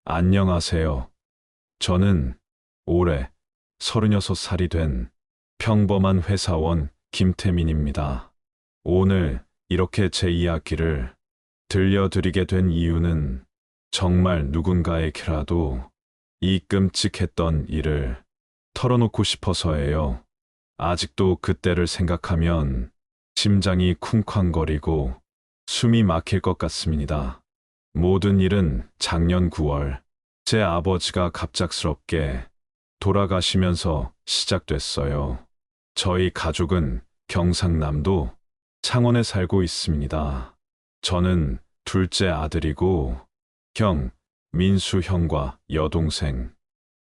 안녕하세요. 저는 올해 36살이 된 평범한 회사원 김태민입니다. 오늘 이렇게 제 이야기를 들려드리게 된 이유는 정말 누군가에게라도 이 끔찍했던 일을 털어놓고 싶어서예요. 아직도 그때를 생각하면 심장이 쿵쾅거리고 숨이 막힐 것 같습니다. 모든 일은 작년 9월 제 아버지가 갑작스럽게 돌아가시면서 시작됐어요. 저희 가족은 경상남도 창원에 살고 있습니다. 저는 둘째 아들이고 형, 민수 형과 여동생,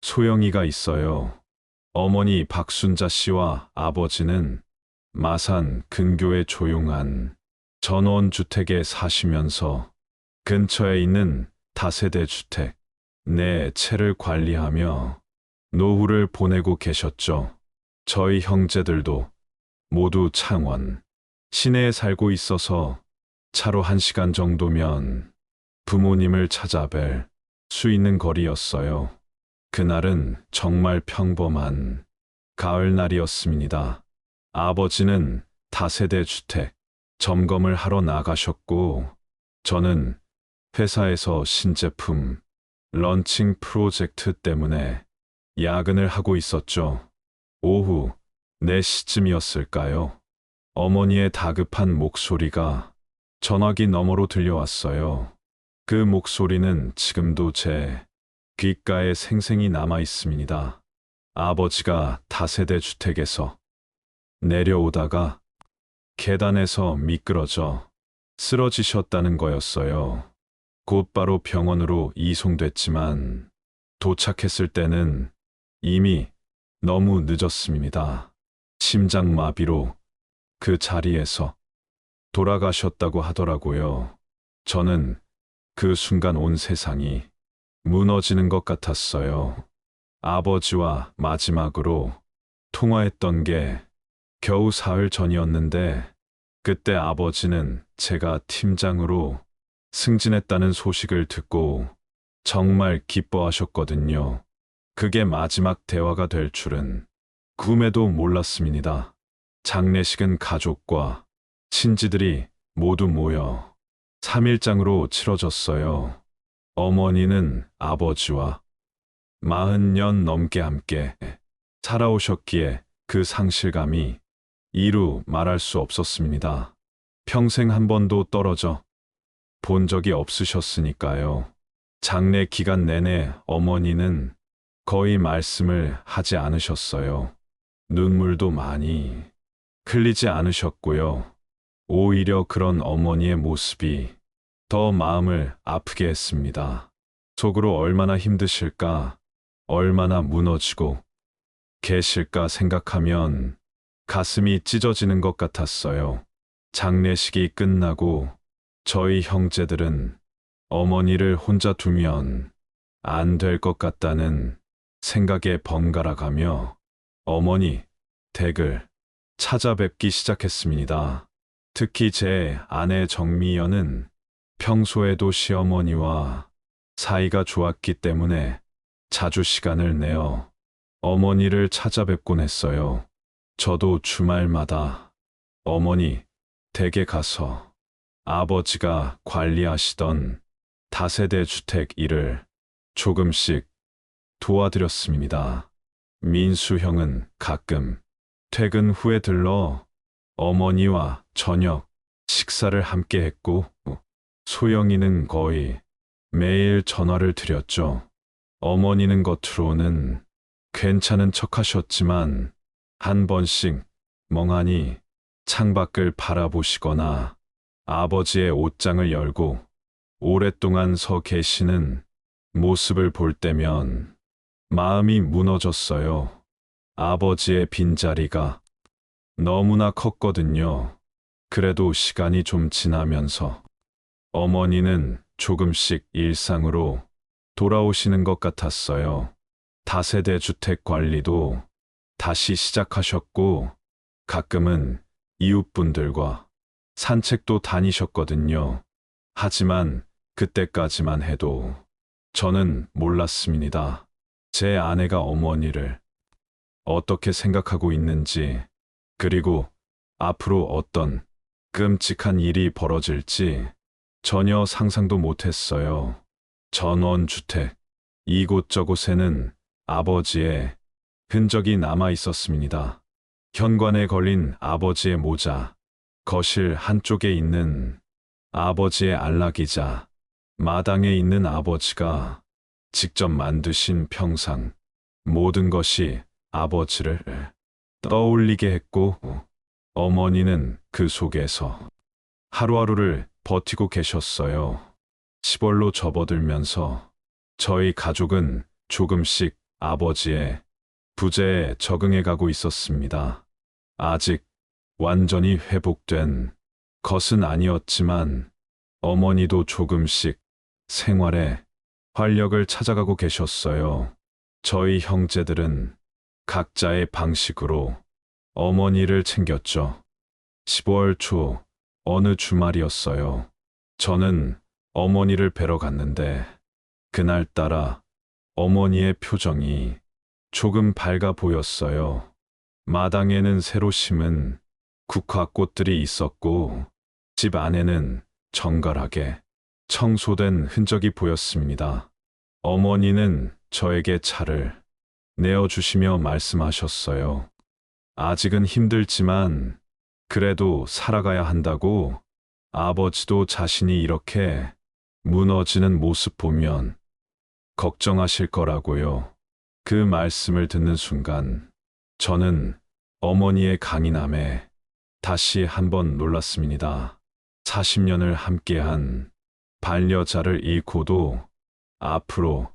소영이가 있어요. 어머니 박순자 씨와 아버지는 마산 근교의 조용한 전원 주택에 사시면서 근처에 있는 다세대 주택 네 채를 관리하며 노후를 보내고 계셨죠. 저희 형제들도 모두 창원, 시내에 살고 있어서 차로 1시간 정도면 부모님을 찾아뵐 수 있는 거리였어요. 그날은 정말 평범한 가을날이었습니다. 아버지는 다세대 주택 점검을 하러 나가셨고, 저는 회사에서 신제품 런칭 프로젝트 때문에 야근을 하고 있었죠. 오후 4시쯤이었을까요? 어머니의 다급한 목소리가 전화기 너머로 들려왔어요. 그 목소리는 지금도 제 귓가에 생생히 남아 있습니다. 아버지가 다세대 주택에서 내려오다가 계단에서 미끄러져 쓰러지셨다는 거였어요. 곧바로 병원으로 이송됐지만 도착했을 때는 이미 너무 늦었습니다. 심장마비로 그 자리에서 돌아가셨다고 하더라고요. 저는 그 순간 온 세상이 무너지는 것 같았어요. 아버지와 마지막으로 통화했던 게 겨우 사흘 전이었는데, 그때 아버지는 제가 팀장으로 승진했다는 소식을 듣고 정말 기뻐하셨거든요. 그게 마지막 대화가 될 줄은 꿈에도 몰랐습니다. 장례식은 가족과 친지들이 모두 모여 3일장으로 치러졌어요. 어머니는 아버지와 40년 넘게 함께 살아오셨기에 그 상실감이 이루 말할 수 없었습니다. 평생 한 번도 떨어져 본 적이 없으셨으니까요. 장례 기간 내내 어머니는 거의 말씀을 하지 않으셨어요. 눈물도 많이 흘리지 않으셨고요. 오히려 그런 어머니의 모습이 더 마음을 아프게 했습니다. 속으로 얼마나 힘드실까, 얼마나 무너지고 계실까 생각하면 가슴이 찢어지는 것 같았어요. 장례식이 끝나고 저희 형제들은 어머니를 혼자 두면 안 될 것 같다는 생각에 번갈아 가며 어머니 댁을 찾아뵙기 시작했습니다. 특히 제 아내 정미연은 평소에도 시어머니와 사이가 좋았기 때문에 자주 시간을 내어 어머니를 찾아뵙곤 했어요. 저도 주말마다 어머니 댁에 가서 아버지가 관리하시던 다세대 주택 일을 조금씩 도와드렸습니다. 민수 형은 가끔 퇴근 후에 들러 어머니와 저녁 식사를 함께 했고, 소영이는 거의 매일 전화를 드렸죠. 어머니는 겉으로는 괜찮은 척 하셨지만 한 번씩 멍하니 창밖을 바라보시거나 아버지의 옷장을 열고 오랫동안 서 계시는 모습을 볼 때면 마음이 무너졌어요. 아버지의 빈자리가 너무나 컸거든요. 그래도 시간이 좀 지나면서 어머니는 조금씩 일상으로 돌아오시는 것 같았어요. 다세대 주택 관리도 다시 시작하셨고, 가끔은 이웃분들과 산책도 다니셨거든요. 하지만 그때까지만 해도 저는 몰랐습니다. 제 아내가 어머니를 어떻게 생각하고 있는지, 그리고 앞으로 어떤 끔찍한 일이 벌어질지 전혀 상상도 못했어요. 전원주택, 이곳저곳에는 아버지의 흔적이 남아 있었습니다. 현관에 걸린 아버지의 모자, 거실 한쪽에 있는 아버지의 안락의자, 마당에 있는 아버지가 직접 만드신 평상, 모든 것이 아버지를 떠올리게 했고, 어머니는 그 속에서 하루하루를 버티고 계셨어요. 시벌로 접어들면서 저희 가족은 조금씩 아버지의 부재에 적응해 가고 있었습니다. 아직 완전히 회복된 것은 아니었지만 어머니도 조금씩 생활에 활력을 찾아가고 계셨어요. 저희 형제들은 각자의 방식으로 어머니를 챙겼죠. 15월 초 어느 주말이었어요. 저는 어머니를 뵈러 갔는데 그날따라 어머니의 표정이 조금 밝아 보였어요. 마당에는 새로 심은 국화꽃들이 있었고 집 안에는 정갈하게 청소된 흔적이 보였습니다. 어머니는 저에게 차를 내어주시며 말씀하셨어요. 아직은 힘들지만 그래도 살아가야 한다고. 아버지도 자신이 이렇게 무너지는 모습 보면 걱정하실 거라고요. 그 말씀을 듣는 순간 저는 어머니의 강인함에 다시 한번 놀랐습니다. 40년을 함께한 반려자를 잃고도 앞으로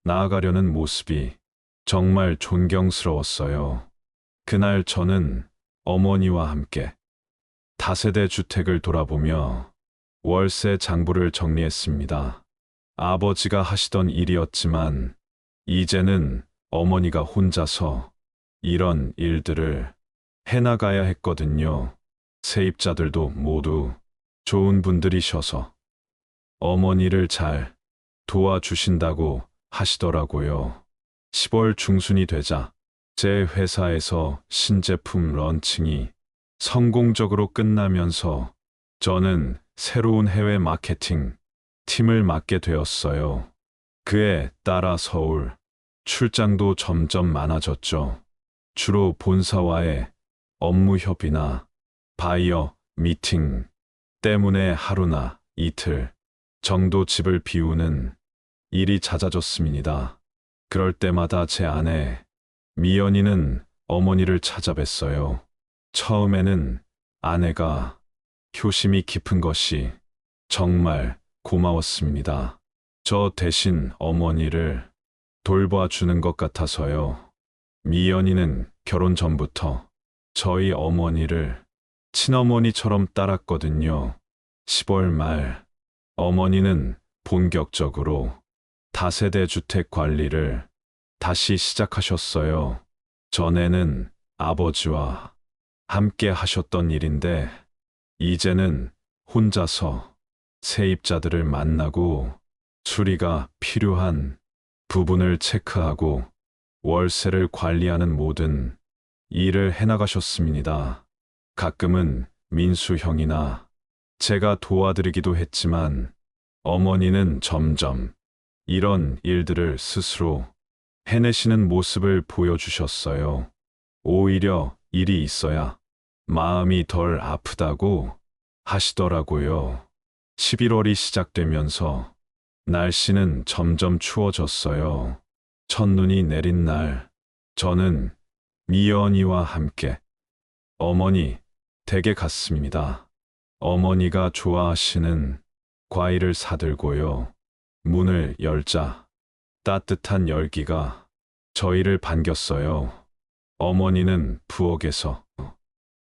나아가려는 모습이 정말 존경스러웠어요. 그날 저는 어머니와 함께 다세대 주택을 돌아보며 월세 장부를 정리했습니다. 아버지가 하시던 일이었지만 이제는 어머니가 혼자서 이런 일들을 해나가야 했거든요. 세입자들도 모두 좋은 분들이셔서 어머니를 잘 도와주신다고 하시더라고요. 10월 중순이 되자 제 회사에서 신제품 런칭이 성공적으로 끝나면서 저는 새로운 해외 마케팅 팀을 맡게 되었어요. 그에 따라 서울 출장도 점점 많아졌죠. 주로 본사와의 업무 협의나 바이어 미팅 때문에 하루나 이틀 정도 집을 비우는 일이 잦아졌습니다. 그럴 때마다 제 아내 미연이는 어머니를 찾아뵀어요. 처음에는 아내가 효심이 깊은 것이 정말 고마웠습니다. 저 대신 어머니를 돌봐주는 것 같아서요. 미연이는 결혼 전부터 저희 어머니를 친어머니처럼 따랐거든요. 10월 말 어머니는 본격적으로 다세대 주택 관리를 다시 시작하셨어요. 전에는 아버지와 함께 하셨던 일인데 이제는 혼자서 세입자들을 만나고 수리가 필요한 부분을 체크하고 월세를 관리하는 모든 일을 해나가셨습니다. 가끔은 민수 형이나 제가 도와드리기도 했지만 어머니는 점점 이런 일들을 스스로 해내시는 모습을 보여주셨어요. 오히려 일이 있어야 마음이 덜 아프다고 하시더라고요. 11월이 시작되면서 날씨는 점점 추워졌어요. 첫눈이 내린 날, 저는 미연이와 함께 어머니 댁에 갔습니다. 어머니가 좋아하시는 과일을 사들고요. 문을 열자 따뜻한 열기가 저희를 반겼어요. 어머니는 부엌에서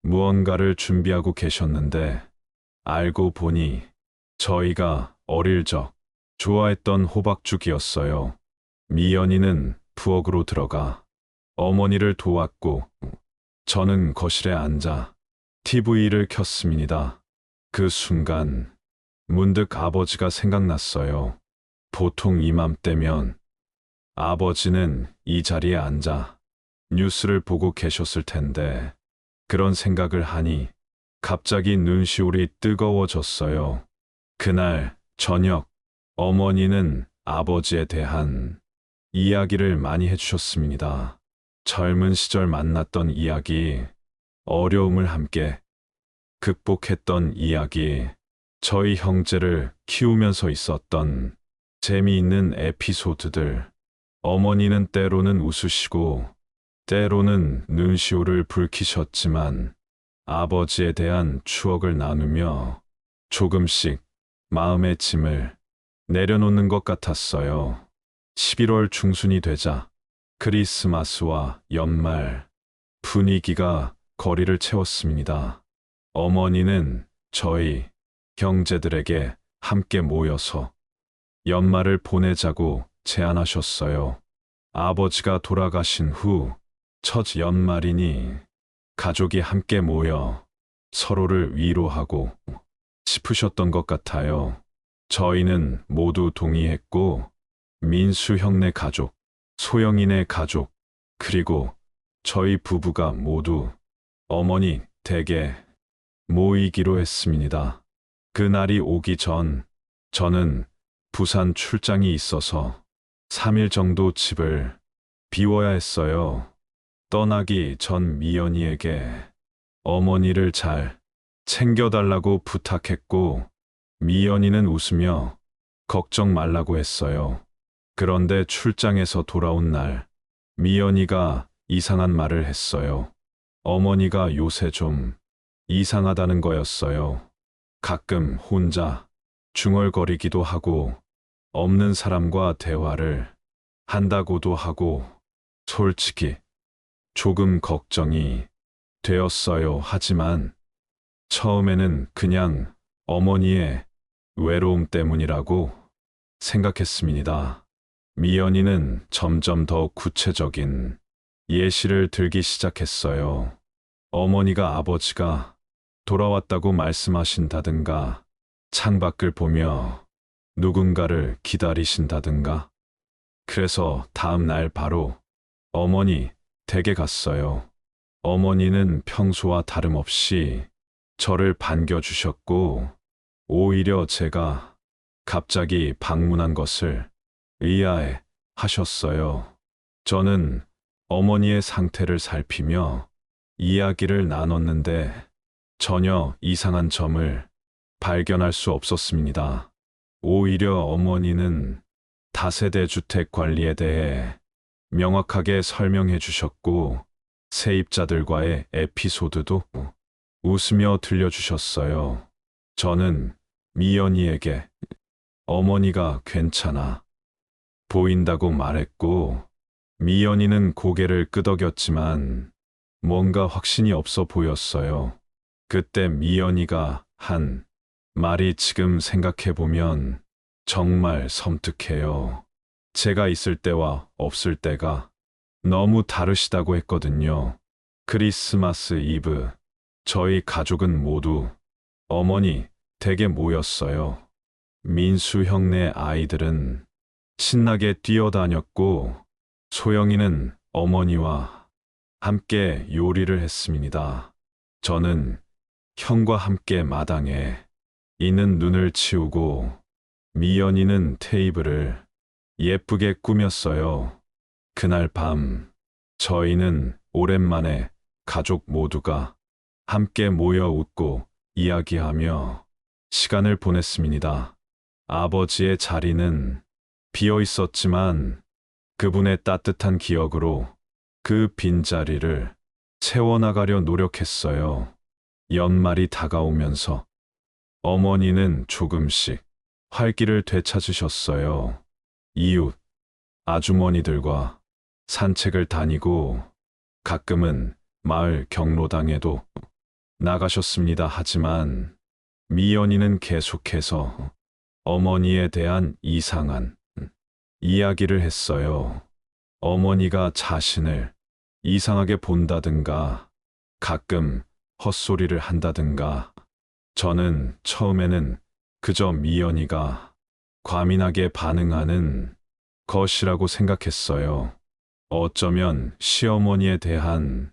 무언가를 준비하고 계셨는데 알고 보니 저희가 어릴 적 좋아했던 호박죽이었어요. 미연이는 부엌으로 들어가 어머니를 도왔고 저는 거실에 앉아 TV를 켰습니다. 그 순간 문득 아버지가 생각났어요. 보통 이맘때면 아버지는 이 자리에 앉아 뉴스를 보고 계셨을 텐데 그런 생각을 하니 갑자기 눈시울이 뜨거워졌어요. 그날 저녁 어머니는 아버지에 대한 이야기를 많이 해주셨습니다. 젊은 시절 만났던 이야기, 어려움을 함께 극복했던 이야기, 저희 형제를 키우면서 있었던 재미있는 에피소드들. 어머니는 때로는 웃으시고 때로는 눈시울을 붉히셨지만 아버지에 대한 추억을 나누며 조금씩 마음의 짐을 내려놓는 것 같았어요. 11월 중순이 되자 크리스마스와 연말 분위기가 거리를 채웠습니다. 어머니는 저희 형제들에게 함께 모여서 연말을 보내자고 제안하셨어요. 아버지가 돌아가신 후 첫 연말이니 가족이 함께 모여 서로를 위로하고 싶으셨던 것 같아요. 저희는 모두 동의했고 민수 형네 가족, 소영이네 가족, 그리고 저희 부부가 모두 어머니 댁에 모이기로 했습니다. 그날이 오기 전 저는 부산 출장이 있어서 3일 정도 집을 비워야 했어요. 떠나기 전 미연이에게 어머니를 잘 챙겨달라고 부탁했고 미연이는 웃으며 걱정 말라고 했어요. 그런데 출장에서 돌아온 날 미연이가 이상한 말을 했어요. 어머니가 요새 좀 이상하다는 거였어요. 가끔 혼자 중얼거리기도 하고 없는 사람과 대화를 한다고도 하고 솔직히 조금 걱정이 되었어요. 하지만 처음에는 그냥 어머니의 외로움 때문이라고 생각했습니다. 미연이는 점점 더 구체적인 예시를 들기 시작했어요. 어머니가 아버지가 돌아왔다고 말씀하신다든가 창밖을 보며 누군가를 기다리신다든가. 그래서 다음 날 바로 어머니 댁에 갔어요. 어머니는 평소와 다름없이 저를 반겨주셨고 오히려 제가 갑자기 방문한 것을 의아해 하셨어요. 저는 어머니의 상태를 살피며 이야기를 나눴는데 전혀 이상한 점을 발견할 수 없었습니다. 오히려 어머니는 다세대 주택 관리에 대해 명확하게 설명해 주셨고 세입자들과의 에피소드도 웃으며 들려주셨어요. 저는 미연이에게 어머니가 괜찮아 보인다고 말했고 미연이는 고개를 끄덕였지만 뭔가 확신이 없어 보였어요. 그때 미연이가 한 말이 지금 생각해보면 정말 섬뜩해요. 제가 있을 때와 없을 때가 너무 다르시다고 했거든요. 크리스마스 이브, 저희 가족은 모두 어머니 댁에 모였어요. 민수 형네 아이들은 신나게 뛰어다녔고 소영이는 어머니와 함께 요리를 했습니다. 저는 형과 함께 마당에 있는 눈을 치우고 미연이는 테이블을 예쁘게 꾸몄어요. 그날 밤 저희는 오랜만에 가족 모두가 함께 모여 웃고 이야기하며 시간을 보냈습니다. 아버지의 자리는 비어 있었지만 그분의 따뜻한 기억으로 그 빈자리를 채워나가려 노력했어요. 연말이 다가오면서 어머니는 조금씩 활기를 되찾으셨어요. 이웃, 아주머니들과 산책을 다니고 가끔은 마을 경로당에도 나가셨습니다. 하지만 미연이는 계속해서 어머니에 대한 이상한 이야기를 했어요. 어머니가 자신을 이상하게 본다든가 가끔 헛소리를 한다든가. 저는 처음에는 그저 미연이가 과민하게 반응하는 것이라고 생각했어요. 어쩌면 시어머니에 대한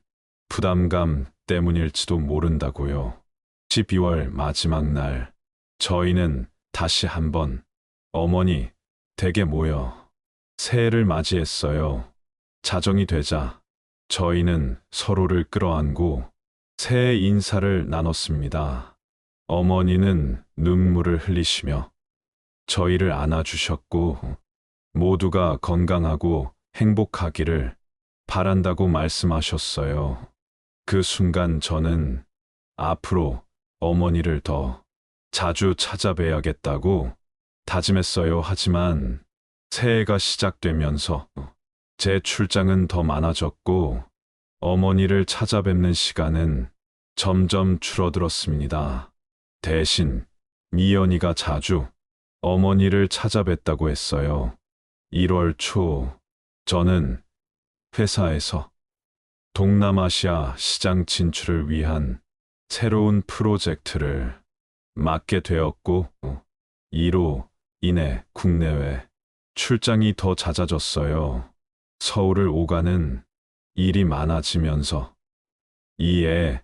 부담감 때문일지도 모른다고요. 12월 마지막 날, 저희는 다시 한번 어머니 댁에 모여 새해를 맞이했어요. 자정이 되자 저희는 서로를 끌어안고 새해 인사를 나눴습니다. 어머니는 눈물을 흘리시며 저희를 안아주셨고 모두가 건강하고 행복하기를 바란다고 말씀하셨어요. 그 순간 저는 앞으로 어머니를 더 자주 찾아뵈야겠다고 다짐했어요. 하지만 새해가 시작되면서 제 출장은 더 많아졌고 어머니를 찾아뵙는 시간은 점점 줄어들었습니다. 대신 미연이가 자주 어머니를 찾아뵙다고 했어요. 1월 초 저는 회사에서 동남아시아 시장 진출을 위한 새로운 프로젝트를 맡게 되었고 이로 인해 국내외 출장이 더 잦아졌어요. 서울을 오가는 일이 많아지면서 이에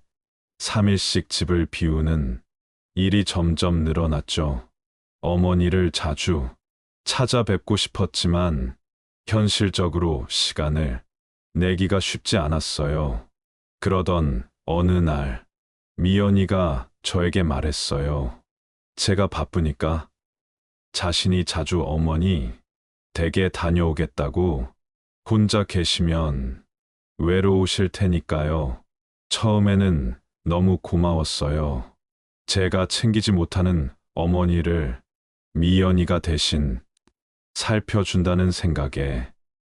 3일씩 집을 비우는 일이 점점 늘어났죠. 어머니를 자주 찾아뵙고 싶었지만 현실적으로 시간을 내기가 쉽지 않았어요. 그러던 어느 날 미연이가 저에게 말했어요. 제가 바쁘니까 자신이 자주 어머니 댁에 다녀오겠다고, 혼자 계시면 외로우실 테니까요. 처음에는 너무 고마웠어요. 제가 챙기지 못하는 어머니를 미연이가 대신 살펴준다는 생각에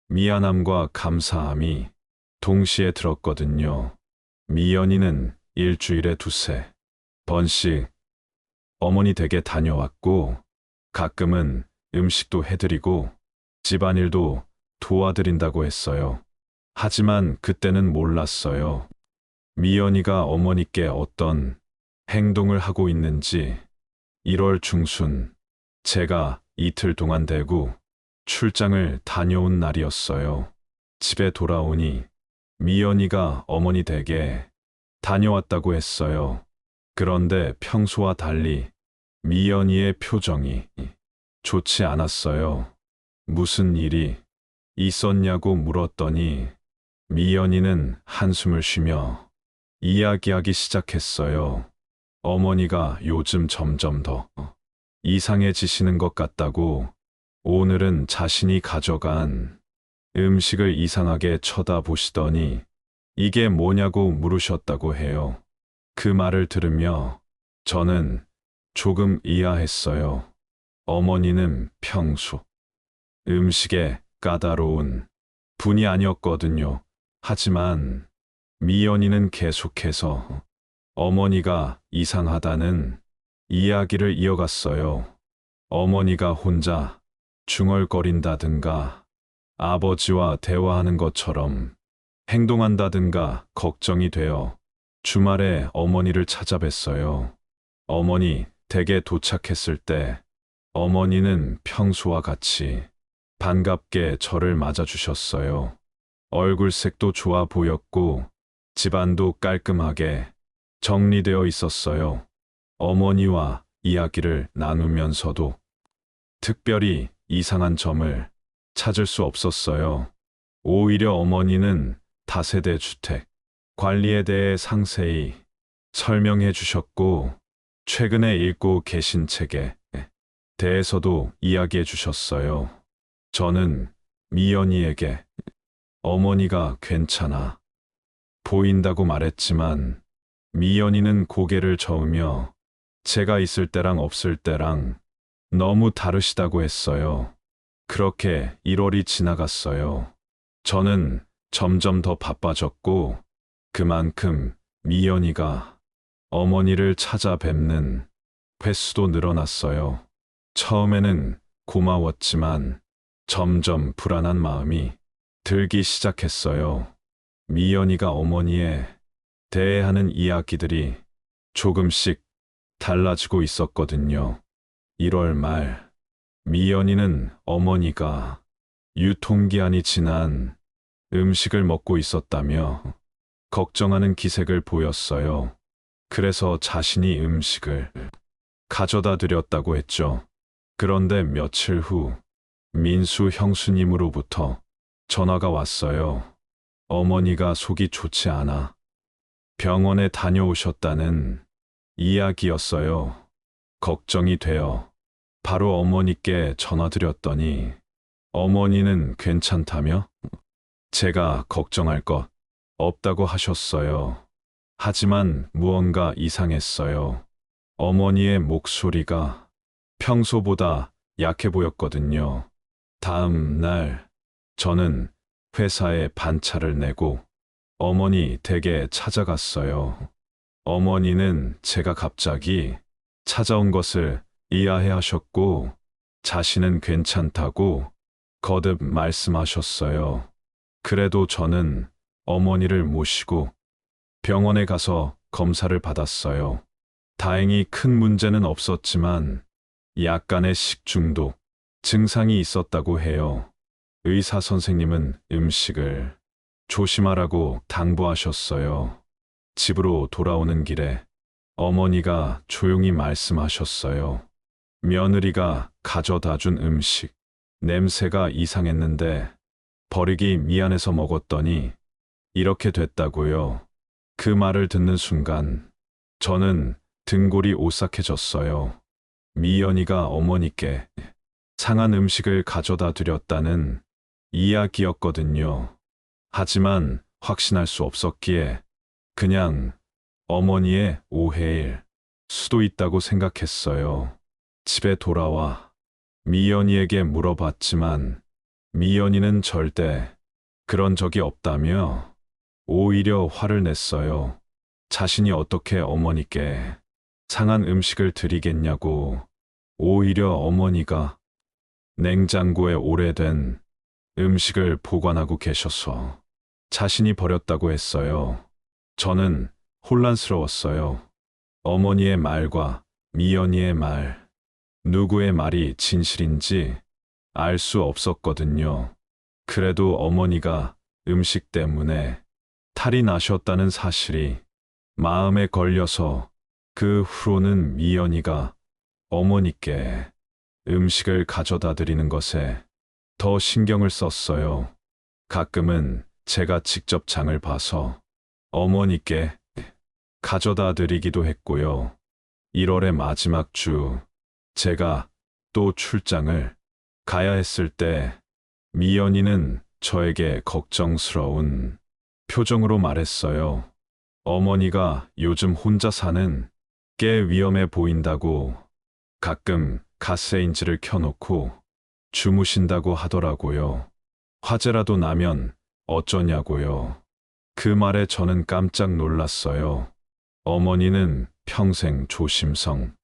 미안함과 감사함이 동시에 들었거든요. 미연이는 일주일에 2~3번씩 어머니 댁에 다녀왔고 가끔은 음식도 해드리고 집안일도 도와드린다고 했어요. 하지만 그때는 몰랐어요. 미연이가 어머니께 어떤 행동을 하고 있는지. 1월 중순, 제가 이틀 동안 대구 출장을 다녀온 날이었어요. 집에 돌아오니 미연이가 어머니 댁에 다녀왔다고 했어요. 그런데 평소와 달리 미연이의 표정이 좋지 않았어요. 무슨 일이 있었냐고 물었더니 미연이는 한숨을 쉬며 이야기하기 시작했어요. 어머니가 요즘 점점 더 이상해지시는 것 같다고, 오늘은 자신이 가져간 음식을 이상하게 쳐다보시더니 이게 뭐냐고 물으셨다고 해요. 그 말을 들으며 저는 조금 의아했어요. 어머니는 평소 음식에 까다로운 분이 아니었거든요. 하지만 미연이는 계속해서 어머니가 이상하다는 이야기를 이어갔어요. 어머니가 혼자 중얼거린다든가 아버지와 대화하는 것처럼 행동한다든가 걱정이 되어 주말에 어머니를 찾아뵀어요. 어머니 댁에 도착했을 때 어머니는 평소와 같이 반갑게 저를 맞아주셨어요. 얼굴색도 좋아 보였고 집안도 깔끔하게 정리되어 있었어요. 어머니와 이야기를 나누면서도 특별히 이상한 점을 찾을 수 없었어요. 오히려 어머니는 다세대 주택 관리에 대해 상세히 설명해 주셨고 최근에 읽고 계신 책에 대해서도 이야기해 주셨어요. 저는 미연이에게 어머니가 괜찮아 보인다고 말했지만 미연이는 고개를 저으며 제가 있을 때랑 없을 때랑 너무 다르시다고 했어요. 그렇게 1월이 지나갔어요. 저는 점점 더 바빠졌고 그만큼 미연이가 어머니를 찾아뵙는 횟수도 늘어났어요. 처음에는 고마웠지만 점점 불안한 마음이 들기 시작했어요. 미연이가 어머니에 대해 하는 이야기들이 조금씩 달라지고 있었거든요. 1월 말, 미연이는 어머니가 유통기한이 지난 음식을 먹고 있었다며 걱정하는 기색을 보였어요. 그래서 자신이 음식을 가져다 드렸다고 했죠. 그런데 며칠 후 민수 형수님으로부터 전화가 왔어요. 어머니가 속이 좋지 않아 병원에 다녀오셨다는 이야기였어요. 걱정이 되어 바로 어머니께 전화드렸더니 어머니는 괜찮다며 제가 걱정할 것 없다고 하셨어요. 하지만 무언가 이상했어요. 어머니의 목소리가 평소보다 약해 보였거든요. 다음 날 저는 회사에 반차를 내고 어머니 댁에 찾아갔어요. 어머니는 제가 갑자기 찾아온 것을 이해해 하셨고 자신은 괜찮다고 거듭 말씀하셨어요. 그래도 저는 어머니를 모시고 병원에 가서 검사를 받았어요. 다행히 큰 문제는 없었지만 약간의 식중독 증상이 있었다고 해요. 의사 선생님은 음식을 조심하라고 당부하셨어요. 집으로 돌아오는 길에 어머니가 조용히 말씀하셨어요. 며느리가 가져다 준 음식, 냄새가 이상했는데 버리기 미안해서 먹었더니 이렇게 됐다고요. 그 말을 듣는 순간 저는 등골이 오싹해졌어요. 미연이가 어머니께 상한 음식을 가져다 드렸다는 이야기였거든요. 하지만 확신할 수 없었기에 그냥 어머니의 오해일 수도 있다고 생각했어요. 집에 돌아와 미연이에게 물어봤지만 미연이는 절대 그런 적이 없다며 오히려 화를 냈어요. 자신이 어떻게 어머니께 상한 음식을 드리겠냐고. 오히려 어머니가 냉장고에 오래된 음식을 보관하고 계셔서 자신이 버렸다고 했어요. 저는 혼란스러웠어요. 어머니의 말과 미연이의 말, 누구의 말이 진실인지 알 수 없었거든요. 그래도 어머니가 음식 때문에 탈이 나셨다는 사실이 마음에 걸려서 그 후로는 미연이가 어머니께 음식을 가져다 드리는 것에 더 신경을 썼어요. 가끔은 제가 직접 장을 봐서 어머니께 가져다 드리기도 했고요. 1월의 마지막 주, 제가 또 출장을 가야 했을 때 미연이는 저에게 걱정스러운 표정으로 말했어요. 어머니가 요즘 혼자 사는 게 위험해 보인다고. 가끔 가스레인지를 켜놓고 주무신다고 하더라고요. 화재라도 나면 어쩌냐고요. 그 말에 저는 깜짝 놀랐어요. 어머니는 평생 조심성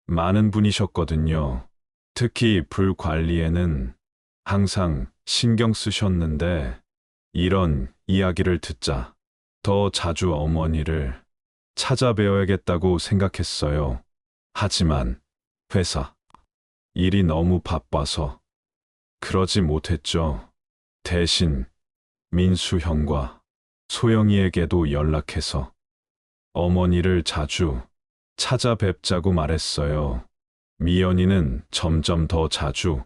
많은 분이셨거든요. 특히 불 관리에는 항상 신경 쓰셨는데 이런 이야기를 듣자 더 자주 어머니를 찾아뵈어야겠다고 생각했어요. 하지만 회사 일이 너무 바빠서 그러지 못했죠. 대신 민수 형과 소영이에게도 연락해서 어머니를 자주 찾아뵙자고 말했어요. 미연이는 점점 더 자주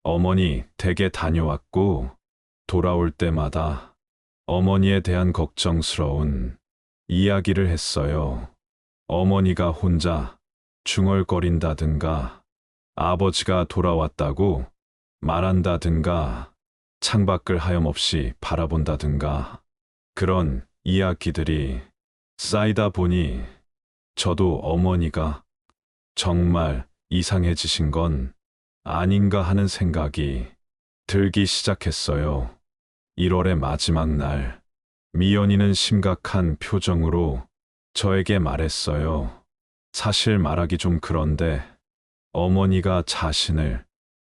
어머니 댁에 다녀왔고 돌아올 때마다 어머니에 대한 걱정스러운 이야기를 했어요. 어머니가 혼자 중얼거린다든가 아버지가 돌아왔다고 말한다든가 창밖을 하염없이 바라본다든가 그런 이야기들이 쌓이다 보니 저도 어머니가 정말 이상해지신 건 아닌가 하는 생각이 들기 시작했어요. 1월의 마지막 날, 미연이는 심각한 표정으로 저에게 말했어요. 사실 말하기 좀 그런데 어머니가 자신을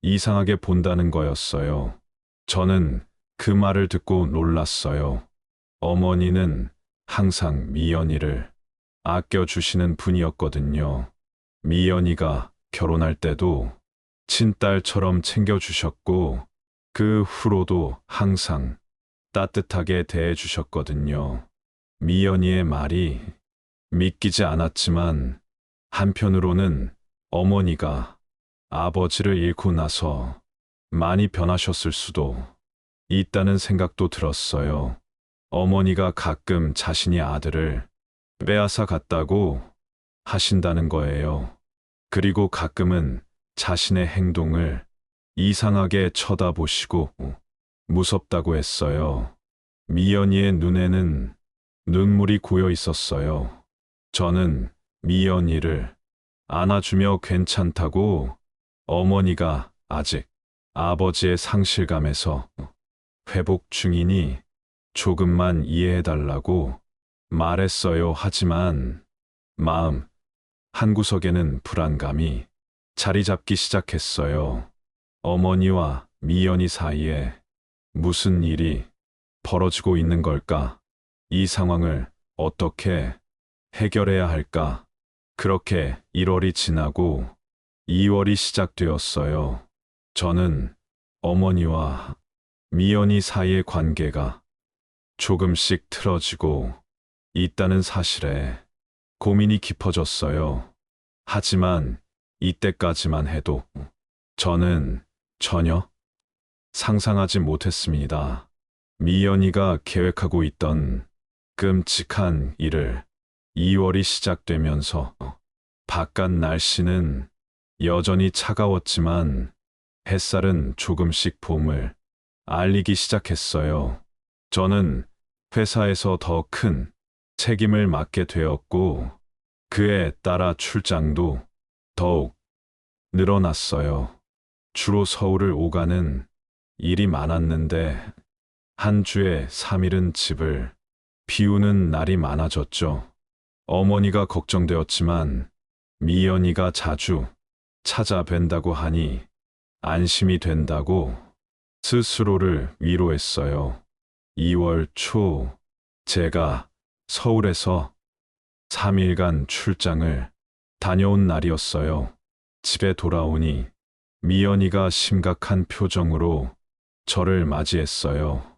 이상하게 본다는 거였어요. 저는 그 말을 듣고 놀랐어요. 어머니는 항상 미연이를 아껴주시는 분이었거든요. 미연이가 결혼할 때도 친딸처럼 챙겨주셨고, 그 후로도 항상 따뜻하게 대해주셨거든요. 미연이의 말이 믿기지 않았지만, 한편으로는 어머니가 아버지를 잃고 나서 많이 변하셨을 수도 있다는 생각도 들었어요. 어머니가 가끔 자신이 아들을 빼앗아 갔다고 하신다는 거예요. 그리고 가끔은 자신의 행동을 이상하게 쳐다보시고 무섭다고 했어요. 미연이의 눈에는 눈물이 고여 있었어요. 저는 미연이를 안아주며 괜찮다고, 어머니가 아직 아버지의 상실감에서 회복 중이니 조금만 이해해달라고 말했어요. 하지만 마음 한구석에는 불안감이 자리 잡기 시작했어요. 어머니와 미연이 사이에 무슨 일이 벌어지고 있는 걸까? 이 상황을 어떻게 해결해야 할까? 그렇게 1월이 지나고 2월이 시작되었어요. 저는 어머니와 미연이 사이의 관계가 조금씩 틀어지고 있다는 사실에 고민이 깊어졌어요. 하지만 이때까지만 해도 저는 전혀 상상하지 못했습니다. 미연이가 계획하고 있던 끔찍한 일을 2월이 시작되면서 바깥 날씨는 여전히 차가웠지만 햇살은 조금씩 봄을 알리기 시작했어요. 저는 회사에서 더 큰 책임을 맡게 되었고, 그에 따라 출장도 더욱 늘어났어요. 주로 서울을 오가는 일이 많았는데 한 주에 3일은 집을 비우는 날이 많아졌죠. 어머니가 걱정되었지만 미연이가 자주 찾아뵌다고 하니 안심이 된다고 스스로를 위로했어요. 2월 초 제가 서울에서 3일간 출장을 다녀온 날이었어요. 집에 돌아오니 미연이가 심각한 표정으로 저를 맞이했어요.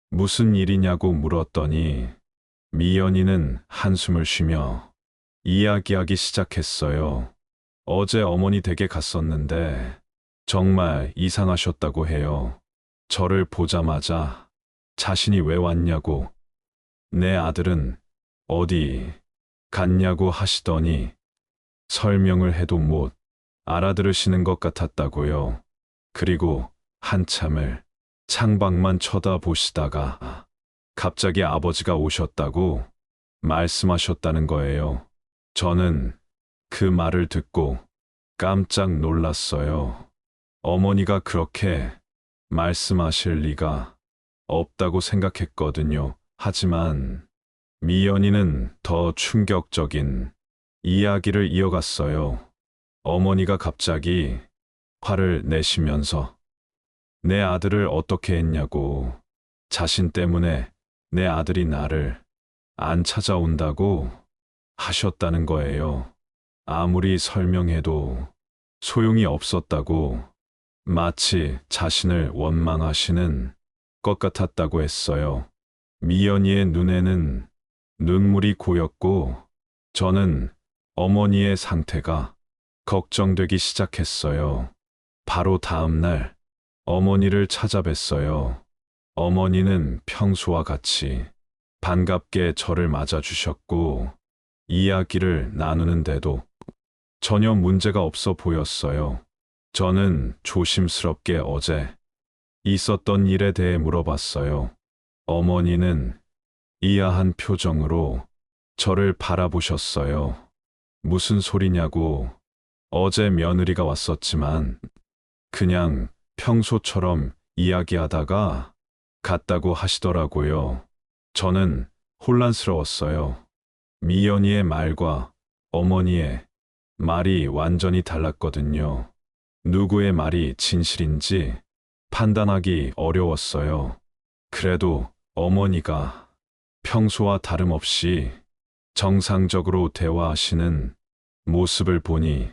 무슨 일이냐고 물었더니 미연이는 한숨을 쉬며 이야기하기 시작했어요. 어제 어머니 댁에 갔었는데 정말 이상하셨다고 해요. 저를 보자마자 자신이 왜 왔냐고, 내 아들은 어디 갔냐고 하시더니 설명을 해도 못 알아들으시는 것 같았다고요. 그리고 한참을 창밖만 쳐다보시다가 갑자기 아버지가 오셨다고 말씀하셨다는 거예요. 저는 그 말을 듣고 깜짝 놀랐어요. 어머니가 그렇게 말씀하실 리가 없다고 생각했거든요. 하지만 미연이는 더 충격적인 이야기를 이어갔어요. 어머니가 갑자기 화를 내시면서 내 아들을 어떻게 했냐고, 자신 때문에 내 아들이 나를 안 찾아온다고 하셨다는 거예요. 아무리 설명해도 소용이 없었다고, 마치 자신을 원망하시는 것 같았다고 했어요. 미연이의 눈에는 눈물이 고였고 저는 어머니의 상태가 걱정되기 시작했어요. 바로 다음 날 어머니를 찾아뵀어요. 어머니는 평소와 같이 반갑게 저를 맞아주셨고 이야기를 나누는데도 전혀 문제가 없어 보였어요. 저는 조심스럽게 어제 있었던 일에 대해 물어봤어요. 어머니는 이아한 표정으로 저를 바라보셨어요. 무슨 소리냐고, 어제 며느리가 왔었지만 그냥 평소처럼 이야기하다가 갔다고 하시더라고요. 저는 혼란스러웠어요. 미연이의 말과 어머니의 말이 완전히 달랐거든요. 누구의 말이 진실인지 판단하기 어려웠어요. 그래도 어머니가 평소와 다름없이 정상적으로 대화하시는 모습을 보니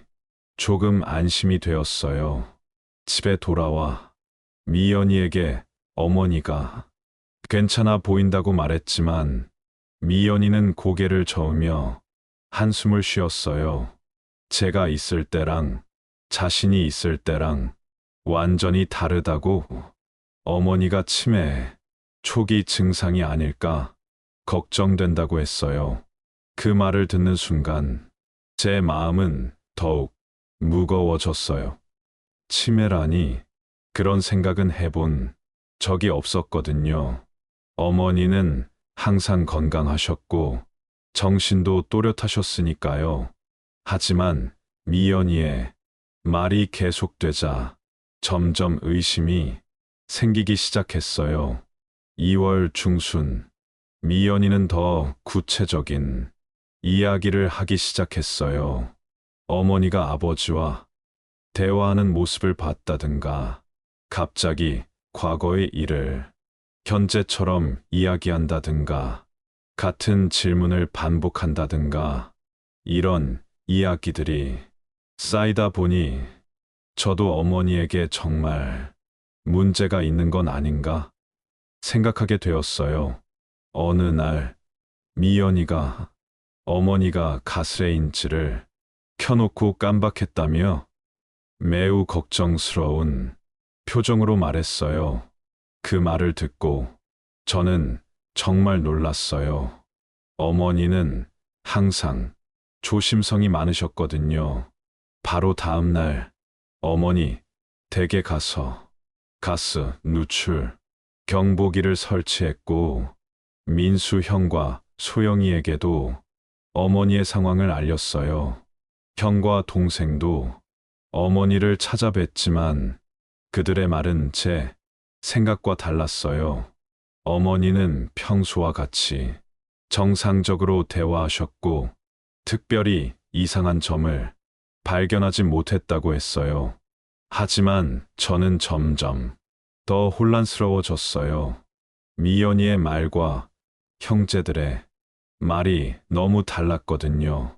조금 안심이 되었어요. 집에 돌아와 미연이에게 어머니가 괜찮아 보인다고 말했지만 미연이는 고개를 저으며 한숨을 쉬었어요. 제가 있을 때랑 자신이 있을 때랑 완전히 다르다고. 어머니가 치매 초기 증상이 아닐까 걱정된다고 했어요. 그 말을 듣는 순간 제 마음은 더욱 무거워졌어요. 치매라니, 그런 생각은 해본 적이 없었거든요. 어머니는 항상 건강하셨고 정신도 또렷하셨으니까요. 하지만 미연이의 말이 계속되자 점점 의심이 생기기 시작했어요. 2월 중순, 미연이는 더 구체적인 이야기를 하기 시작했어요. 어머니가 아버지와 대화하는 모습을 봤다든가, 갑자기 과거의 일을 현재처럼 이야기한다든가, 같은 질문을 반복한다든가, 이런 이야기들이 쌓이다 보니 저도 어머니에게 정말 문제가 있는 건 아닌가 생각하게 되었어요. 어느 날 미연이가 어머니가 가스레인지를 켜놓고 깜박했다며 매우 걱정스러운 표정으로 말했어요. 그 말을 듣고 저는 정말 놀랐어요. 어머니는 항상 조심성이 많으셨거든요. 바로 다음 날 어머니 댁에 가서 가스 누출 경보기를 설치했고, 민수 형과 소영이에게도 어머니의 상황을 알렸어요. 형과 동생도 어머니를 찾아뵀지만 그들의 말은 제 생각과 달랐어요. 어머니는 평소와 같이 정상적으로 대화하셨고 특별히 이상한 점을 발견하지 못했다고 했어요. 하지만 저는 점점 더 혼란스러워졌어요. 미연이의 말과 형제들의 말이 너무 달랐거든요.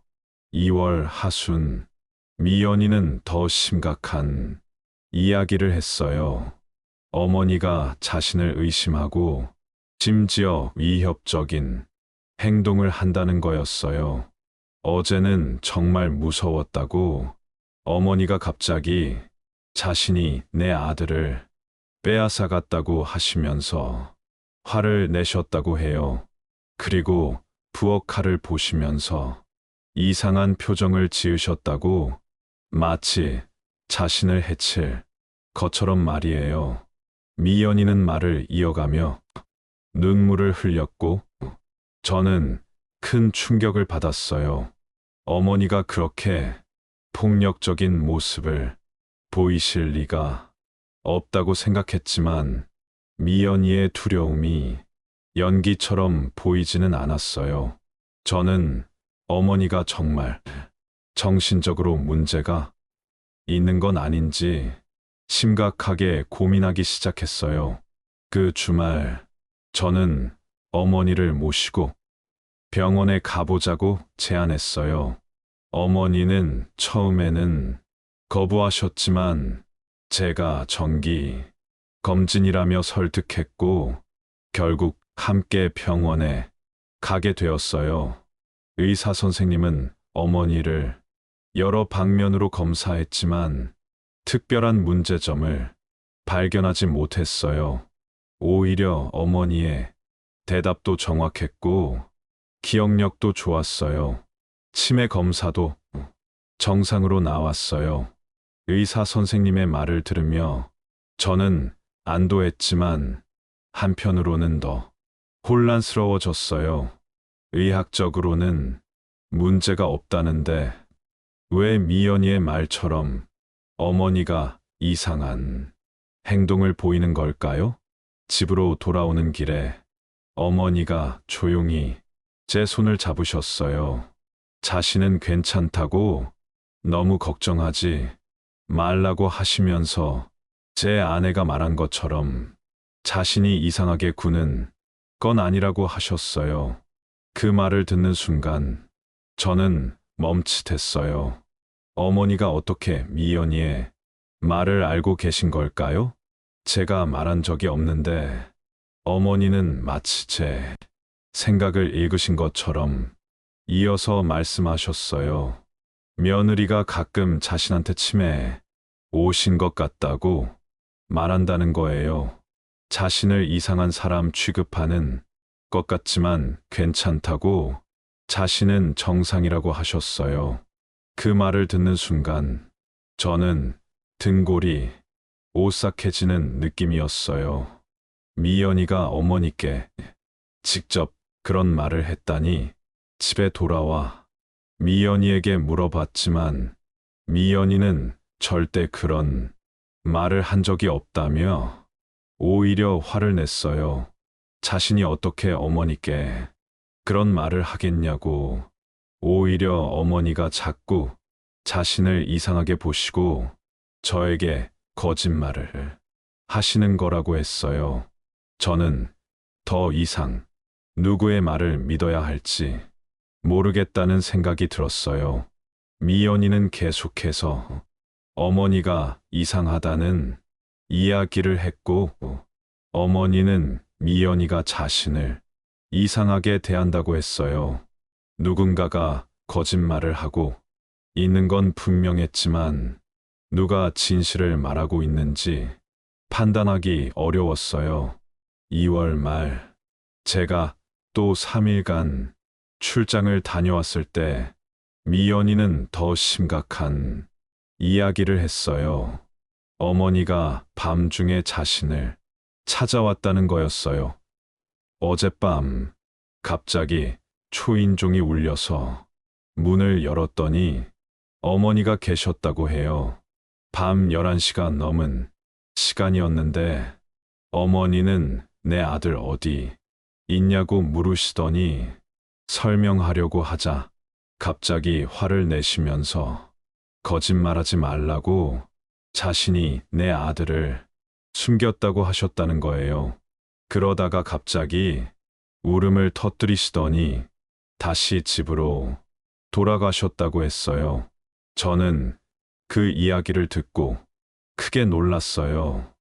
2월 하순, 미연이는 더 심각한 이야기를 했어요. 어머니가 자신을 의심하고 심지어 위협적인 행동을 한다는 거였어요. 어제는 정말 무서웠다고. 어머니가 갑자기 자신이 내 아들을 빼앗아갔다고 하시면서 화를 내셨다고 해요. 그리고 부엌 칼을 보시면서 이상한 표정을 지으셨다고, 마치 자신을 해칠 것처럼 말이에요. 미연이는 말을 이어가며 눈물을 흘렸고 저는 큰 충격을 받았어요. 어머니가 그렇게 폭력적인 모습을 보이실 리가 없다고 생각했지만 미연이의 두려움이 연기처럼 보이지는 않았어요. 저는 어머니가 정말 정신적으로 문제가 있는 건 아닌지 심각하게 고민하기 시작했어요. 그 주말 저는 어머니를 모시고 병원에 가보자고 제안했어요. 어머니는 처음에는 거부하셨지만 제가 정기 검진이라며 설득했고 결국 함께 병원에 가게 되었어요. 의사 선생님은 어머니를 여러 방면으로 검사했지만 특별한 문제점을 발견하지 못했어요. 오히려 어머니의 대답도 정확했고 기억력도 좋았어요. 치매 검사도 정상으로 나왔어요. 의사 선생님의 말을 들으며 저는 안도했지만 한편으로는 더 혼란스러워졌어요. 의학적으로는 문제가 없다는데 왜 미연이의 말처럼 어머니가 이상한 행동을 보이는 걸까요? 집으로 돌아오는 길에 어머니가 조용히 제 손을 잡으셨어요. 자신은 괜찮다고, 너무 걱정하지 말라고 하시면서 제 아내가 말한 것처럼 자신이 이상하게 구는 건 아니라고 하셨어요. 그 말을 듣는 순간 저는 멈칫했어요. 어머니가 어떻게 미연이의 말을 알고 계신 걸까요? 제가 말한 적이 없는데 어머니는 마치 제 생각을 읽으신 것처럼 이어서 말씀하셨어요. 며느리가 가끔 자신한테 치매에 오신 것 같다고 말한다는 거예요. 자신을 이상한 사람 취급하는 것 같지만 괜찮다고 자신은 정상이라고 하셨어요. 그 말을 듣는 순간 저는 등골이 오싹해지는 느낌이었어요. 미연이가 어머니께 직접 그런 말을 했다니. 집에 돌아와 미연이에게 물어봤지만 미연이는 절대 그런 말을 한 적이 없다며 오히려 화를 냈어요. 자신이 어떻게 어머니께 그런 말을 하겠냐고. 오히려 어머니가 자꾸 자신을 이상하게 보시고 저에게 거짓말을 하시는 거라고 했어요. 저는 더 이상 누구의 말을 믿어야 할지 모르겠다는 생각이 들었어요. 미연이는 계속해서 어머니가 이상하다는 이야기를 했고, 어머니는 미연이가 자신을 이상하게 대한다고 했어요. 누군가가 거짓말을 하고 있는 건 분명했지만 누가 진실을 말하고 있는지 판단하기 어려웠어요. 2월 말, 제가 또 3일간 출장을 다녀왔을 때 미연이는 더 심각한 이야기를 했어요. 어머니가 밤중에 자신을 찾아왔다는 거였어요. 어젯밤 갑자기 초인종이 울려서 문을 열었더니 어머니가 계셨다고 해요. 밤 11시가 넘은 시간이었는데 어머니는 내 아들 어디 있냐고 물으시더니 설명하려고 하자 갑자기 화를 내시면서 거짓말하지 말라고 자신이 내 아들을 숨겼다고 하셨다는 거예요. 그러다가 갑자기 울음을 터뜨리시더니 다시 집으로 돌아가셨다고 했어요. 저는 그 이야기를 듣고 크게 놀랐어요.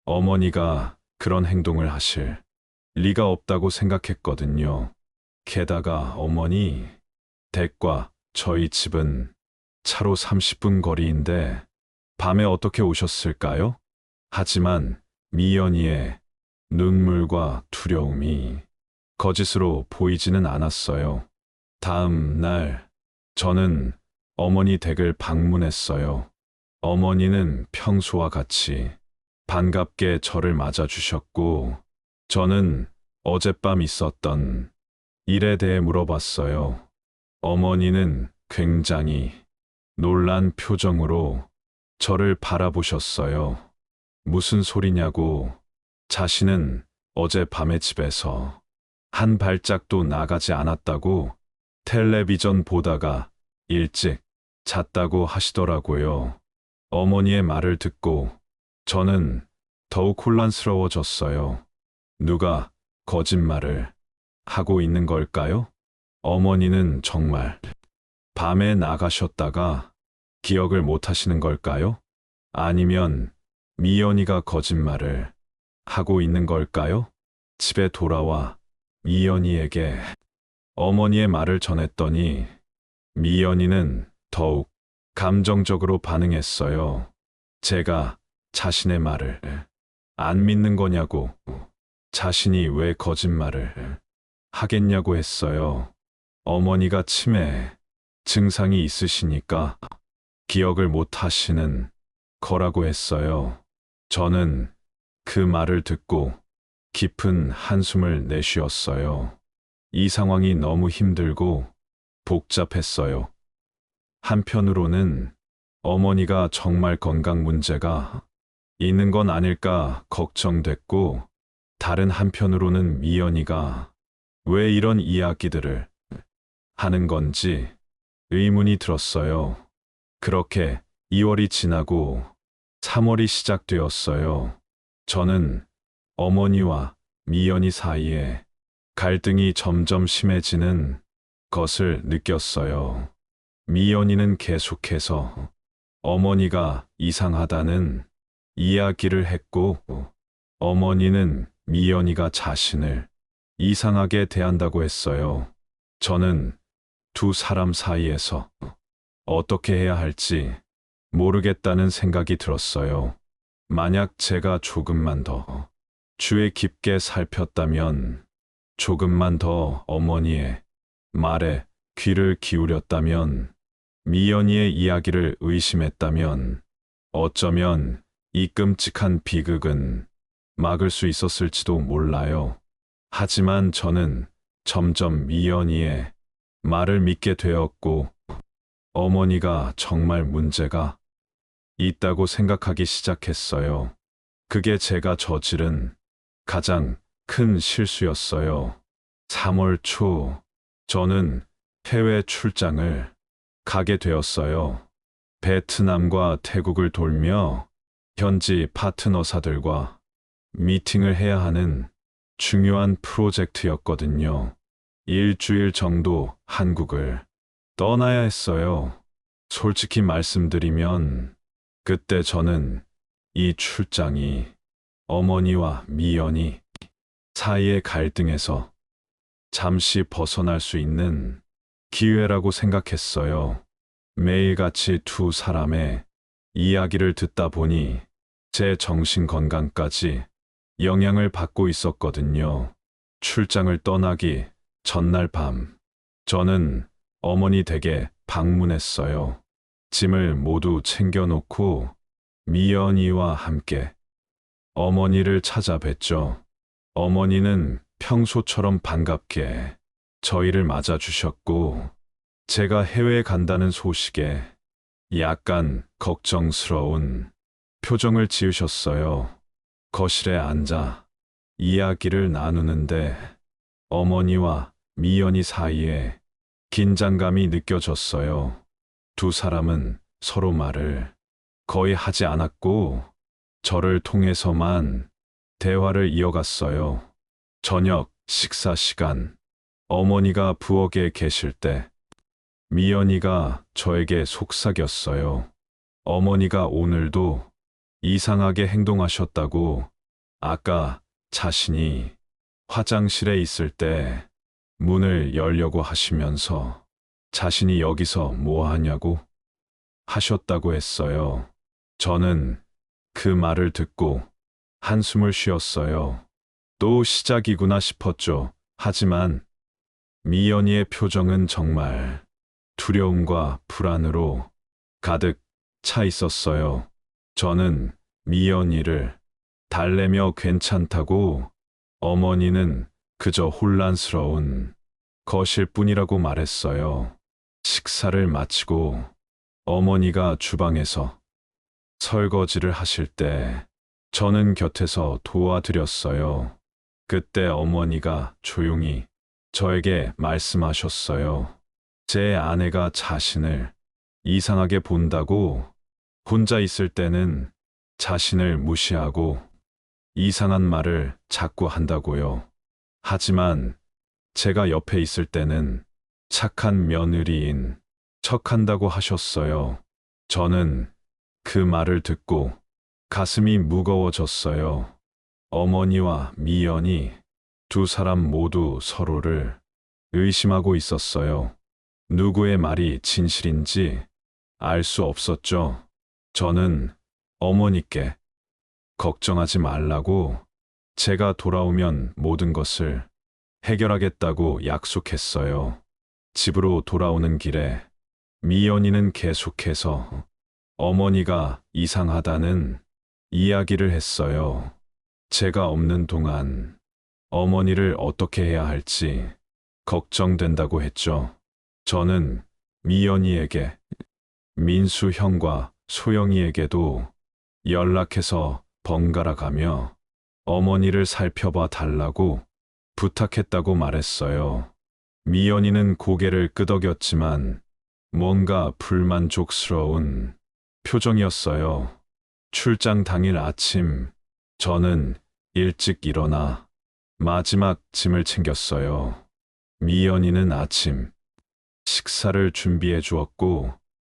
어머니가 그런 행동을 하실 리가 없다고 생각했거든요. 게다가 어머니 댁과 저희 집은 차로 30분 거리인데 밤에 어떻게 오셨을까요? 하지만 미연이의 눈물과 두려움이 거짓으로 보이지는 않았어요. 다음 날 저는 어머니 댁을 방문했어요. 어머니는 평소와 같이 반갑게 저를 맞아주셨고 저는 어젯밤 있었던 일에 대해 물어봤어요. 어머니는 굉장히 놀란 표정으로 저를 바라보셨어요. 무슨 소리냐고. 자신은 어젯밤에 집에서 한 발짝도 나가지 않았다고 텔레비전 보다가 일찍 잤다고 하시더라고요. 어머니의 말을 듣고 저는 더욱 혼란스러워졌어요. 누가 거짓말을 하고 있는 걸까요? 어머니는 정말 밤에 나가셨다가 기억을 못 하시는 걸까요? 아니면 미연이가 거짓말을 하고 있는 걸까요? 집에 돌아와 미연이에게 어머니의 말을 전했더니 미연이는 더욱 감정적으로 반응했어요. 제가 자신의 말을 안 믿는 거냐고, 자신이 왜 거짓말을 하겠냐고 했어요. 어머니가 치매 증상이 있으시니까 기억을 못 하시는 거라고 했어요. 저는 그 말을 듣고 깊은 한숨을 내쉬었어요. 이 상황이 너무 힘들고 복잡했어요. 한편으로는 어머니가 정말 건강 문제가 있는 건 아닐까 걱정됐고, 다른 한편으로는 미연이가 왜 이런 이야기들을 하는 건지 의문이 들었어요. 그렇게 2월이 지나고 3월이 시작되었어요. 저는 어머니와 미연이 사이에 갈등이 점점 심해지는 것을 느꼈어요. 미연이는 계속해서 어머니가 이상하다는 이야기를 했고, 어머니는 미연이가 자신을 이상하게 대한다고 했어요. 저는 두 사람 사이에서 어떻게 해야 할지 모르겠다는 생각이 들었어요. 만약 제가 조금만 더 주의 깊게 살폈다면, 조금만 더 어머니의 말에 귀를 기울였다면, 미연이의 이야기를 의심했다면, 어쩌면 이 끔찍한 비극은 막을 수 있었을지도 몰라요. 하지만 저는 점점 미연이의 말을 믿게 되었고, 어머니가 정말 문제가 있다고 생각하기 시작했어요. 그게 제가 저지른 가장 큰 실수였어요. 3월 초, 저는 해외 출장을 가게 되었어요. 베트남과 태국을 돌며 현지 파트너사들과 미팅을 해야 하는 중요한 프로젝트였거든요. 일주일 정도 한국을 떠나야 했어요. 솔직히 말씀드리면, 그때 저는 이 출장이 어머니와 미연이 사이의 갈등에서 잠시 벗어날 수 있는 기회라고 생각했어요. 매일같이 두 사람의 이야기를 듣다 보니 제 정신 건강까지 영향을 받고 있었거든요. 출장을 떠나기 전날 밤, 저는 어머니 댁에 방문했어요. 짐을 모두 챙겨놓고 미연이와 함께 어머니를 찾아뵀죠. 어머니는 평소처럼 반갑게 저희를 맞아주셨고, 제가 해외에 간다는 소식에 약간 걱정스러운 표정을 지으셨어요. 거실에 앉아 이야기를 나누는데 어머니와 미연이 사이에 긴장감이 느껴졌어요. 두 사람은 서로 말을 거의 하지 않았고, 저를 통해서만 대화를 이어갔어요. 저녁 식사 시간, 어머니가 부엌에 계실 때 미연이가 저에게 속삭였어요. 어머니가 오늘도 이상하게 행동하셨다고. 아까 자신이 화장실에 있을 때 문을 열려고 하시면서 자신이 여기서 뭐 하냐고 하셨다고 했어요. 저는 그 말을 듣고 한숨을 쉬었어요. 또 시작이구나 싶었죠. 하지만 미연이의 표정은 정말 두려움과 불안으로 가득 차 있었어요. 저는 미연이를 달래며 괜찮다고, 어머니는 그저 혼란스러운 것일 뿐이라고 말했어요. 식사를 마치고 어머니가 주방에서 설거지를 하실 때 저는 곁에서 도와드렸어요. 그때 어머니가 조용히 저에게 말씀하셨어요. 제 아내가 자신을 이상하게 본다고. 혼자 있을 때는 자신을 무시하고 이상한 말을 자꾸 한다고요. 하지만 제가 옆에 있을 때는 착한 며느리인 척한다고 하셨어요. 저는 그 말을 듣고 가슴이 무거워졌어요. 어머니와 미연이 두 사람 모두 서로를 의심하고 있었어요. 누구의 말이 진실인지 알 수 없었죠. 저는 어머니께 걱정하지 말라고, 제가 돌아오면 모든 것을 해결하겠다고 약속했어요. 집으로 돌아오는 길에 미연이는 계속해서 어머니가 이상하다는 이야기를 했어요. 제가 없는 동안 어머니를 어떻게 해야 할지 걱정된다고 했죠. 저는 미연이에게, 민수 형과 소영이에게도 연락해서 번갈아 가며 어머니를 살펴봐 달라고 부탁했다고 말했어요. 미연이는 고개를 끄덕였지만 뭔가 불만족스러운 표정이었어요. 출장 당일 아침, 저는 일찍 일어나 마지막 짐을 챙겼어요. 미연이는 아침 식사를 준비해 주었고,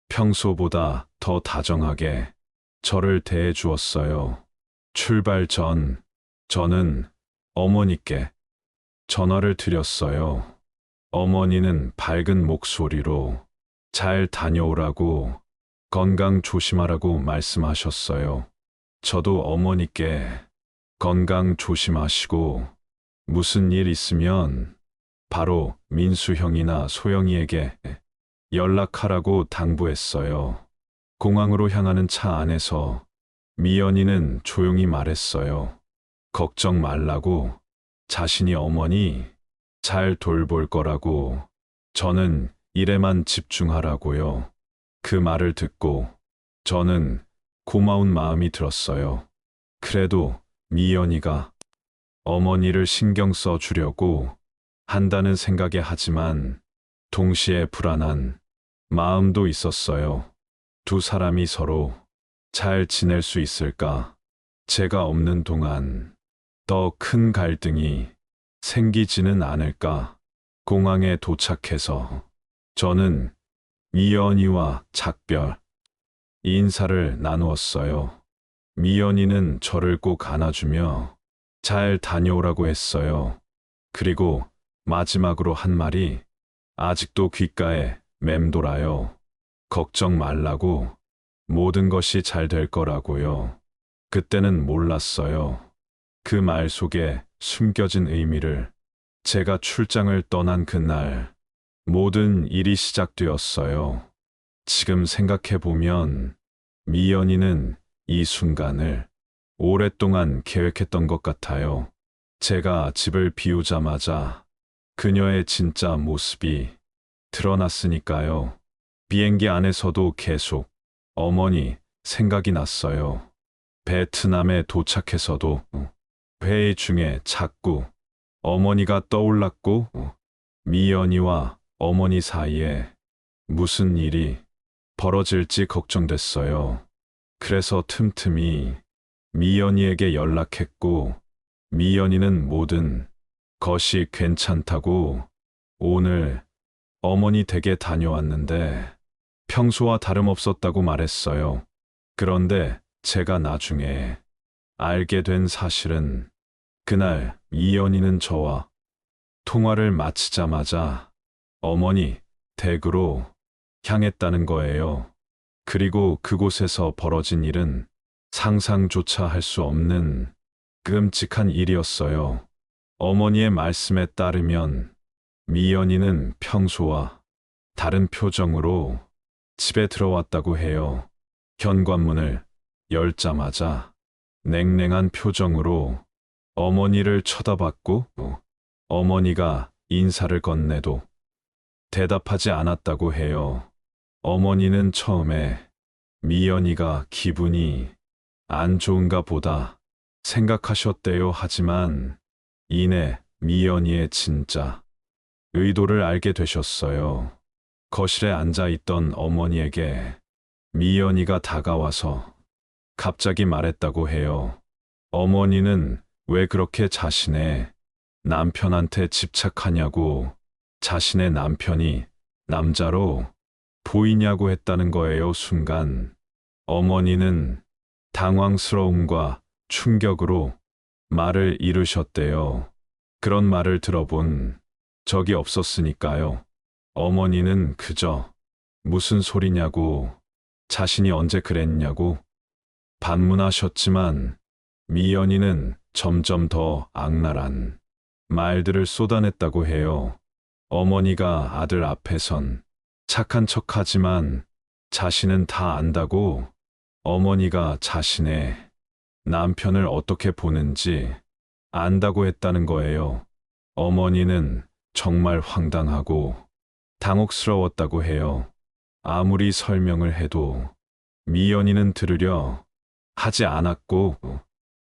평소보다 더 다정하게 저를 대해 주었어요. 출발 전 저는 어머니께 전화를 드렸어요. 어머니는 밝은 목소리로 잘 다녀오라고 건강 조심하라고 말씀하셨어요. 저도 어머니께 건강 조심하시고 무슨 일 있으면 바로 민수 형이나 소영이에게 연락하라고 당부했어요. 공항으로 향하는 차 안에서 미연이는 조용히 말했어요. 걱정 말라고, 자신이 어머니 잘 돌볼 거라고, 저는 일에만 집중하라고요. 그 말을 듣고 저는 고마운 마음이 들었어요. 그래도 미연이가 어머니를 신경 써 주려고 한다는 생각에 하지만 동시에 불안한 마음도 있었어요. 두 사람이 서로 잘 지낼 수 있을까? 제가 없는 동안 더 큰 갈등이 생기지는 않을까? 공항에 도착해서 저는 미연이와 작별 인사를 나누었어요. 미연이는 저를 꼭 안아주며 잘 다녀오라고 했어요. 그리고 마지막으로 한 말이 아직도 귓가에 맴돌아요. 걱정 말라고, 모든 것이 잘 될 거라고요. 그때는 몰랐어요. 그 말 속에 숨겨진 의미를. 제가 출장을 떠난 그날 모든 일이 시작되었어요. 지금 생각해보면 미연이는 이 순간을 오랫동안 계획했던 것 같아요. 제가 집을 비우자마자 그녀의 진짜 모습이 드러났으니까요. 비행기 안에서도 계속 어머니 생각이 났어요. 베트남에 도착해서도 회의 중에 자꾸 어머니가 떠올랐고 미연이와 어머니 사이에 무슨 일이 벌어질지 걱정됐어요. 그래서 틈틈이 미연이에게 연락했고 미연이는 모든 것이 괜찮다고 오늘 어머니 댁에 다녀왔는데 평소와 다름없었다고 말했어요. 그런데 제가 나중에 알게 된 사실은 그날 미연이는 저와 통화를 마치자마자 어머니 댁으로 향했다는 거예요. 그리고 그곳에서 벌어진 일은 상상조차 할 수 없는 끔찍한 일이었어요. 어머니의 말씀에 따르면 미연이는 평소와 다른 표정으로 집에 들어왔다고 해요. 현관문을 열자마자 냉랭한 표정으로 어머니를 쳐다봤고 어머니가 인사를 건네도 대답하지 않았다고 해요. 어머니는 처음에 미연이가 기분이 안 좋은가 보다 생각하셨대요. 하지만 이내 미연이의 진짜 의도를 알게 되셨어요. 거실에 앉아 있던 어머니에게 미연이가 다가와서 갑자기 말했다고 해요. 어머니는 왜 그렇게 자신의 남편한테 집착하냐고, 자신의 남편이 남자로 보이냐고 했다는 거예요. 순간 어머니는 당황스러움과 충격으로 말을 잃으셨대요. 그런 말을 들어본 적이 없었으니까요. 어머니는 그저 무슨 소리냐고, 자신이 언제 그랬냐고 반문하셨지만 미연이는 점점 더 악랄한 말들을 쏟아냈다고 해요. 어머니가 아들 앞에선 착한 척하지만 자신은 다 안다고, 어머니가 자신의 남편을 어떻게 보는지 안다고 했다는 거예요. 어머니는 정말 황당하고 당혹스러웠다고 해요. 아무리 설명을 해도 미연이는 들으려 하지 않았고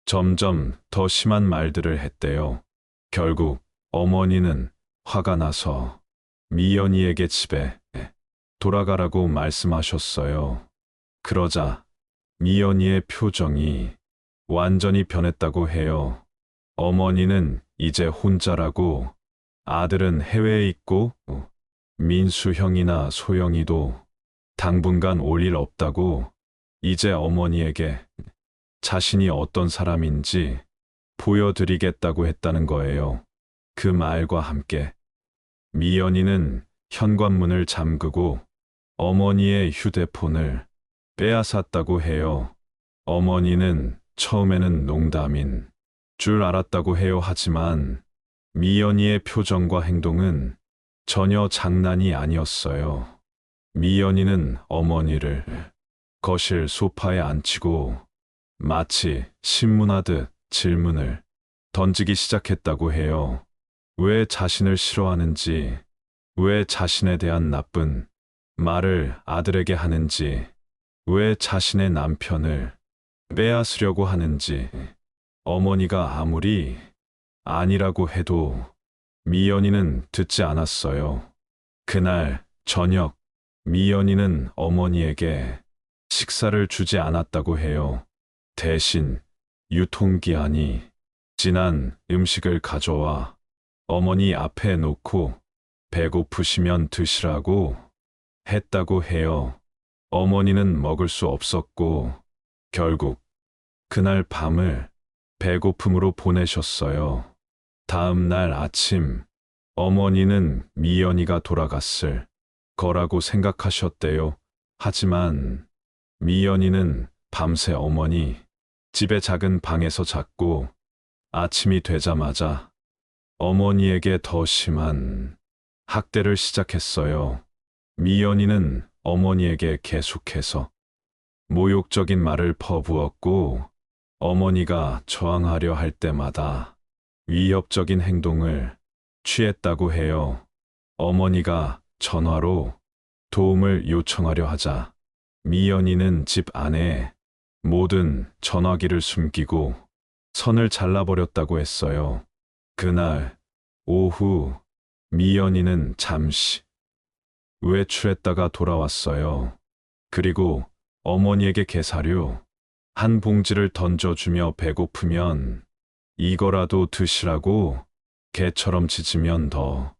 점점 더 심한 말들을 했대요. 결국 어머니는 화가 나서 미연이에게 집에 돌아가라고 말씀하셨어요. 그러자 미연이의 표정이 완전히 변했다고 해요. 어머니는 이제 혼자라고, 아들은 해외에 있고 민수 형이나 소영이도 당분간 올 일 없다고 이제 어머니에게 자신이 어떤 사람인지 보여드리겠다고 했다는 거예요. 그 말과 함께 미연이는 현관문을 잠그고 어머니의 휴대폰을 빼앗았다고 해요. 어머니는 처음에는 농담인 줄 알았다고 해요. 하지만 미연이의 표정과 행동은 전혀 장난이 아니었어요. 미연이는 어머니를 거실 소파에 앉히고 마치 신문하듯 질문을 던지기 시작했다고 해요. 왜 자신을 싫어하는지, 왜 자신에 대한 나쁜 말을 아들에게 하는지, 왜 자신의 남편을 빼앗으려고 하는지. 어머니가 아무리 아니라고 해도 미연이는 듣지 않았어요. 그날 저녁 미연이는 어머니에게 식사를 주지 않았다고 해요. 대신 유통기한이 지난 음식을 가져와 어머니 앞에 놓고 배고프시면 드시라고 했다고 해요. 어머니는 먹을 수 없었고 결국 그날 밤을 배고픔으로 보내셨어요. 다음 날 아침 어머니는 미연이가 돌아갔을 거라고 생각하셨대요. 하지만 미연이는 밤새 어머니 집의 작은 방에서 잤고 아침이 되자마자 어머니에게 더 심한 학대를 시작했어요. 미연이는 어머니에게 계속해서 모욕적인 말을 퍼부었고 어머니가 저항하려 할 때마다 위협적인 행동을 취했다고 해요. 어머니가 전화로 도움을 요청하려 하자 미연이는 집 안에 모든 전화기를 숨기고 선을 잘라버렸다고 했어요. 그날 오후 미연이는 잠시 외출했다가 돌아왔어요. 그리고 어머니에게 게사료 한 봉지를 던져주며 배고프면 이거라도 드시라고 개처럼 짖으면 더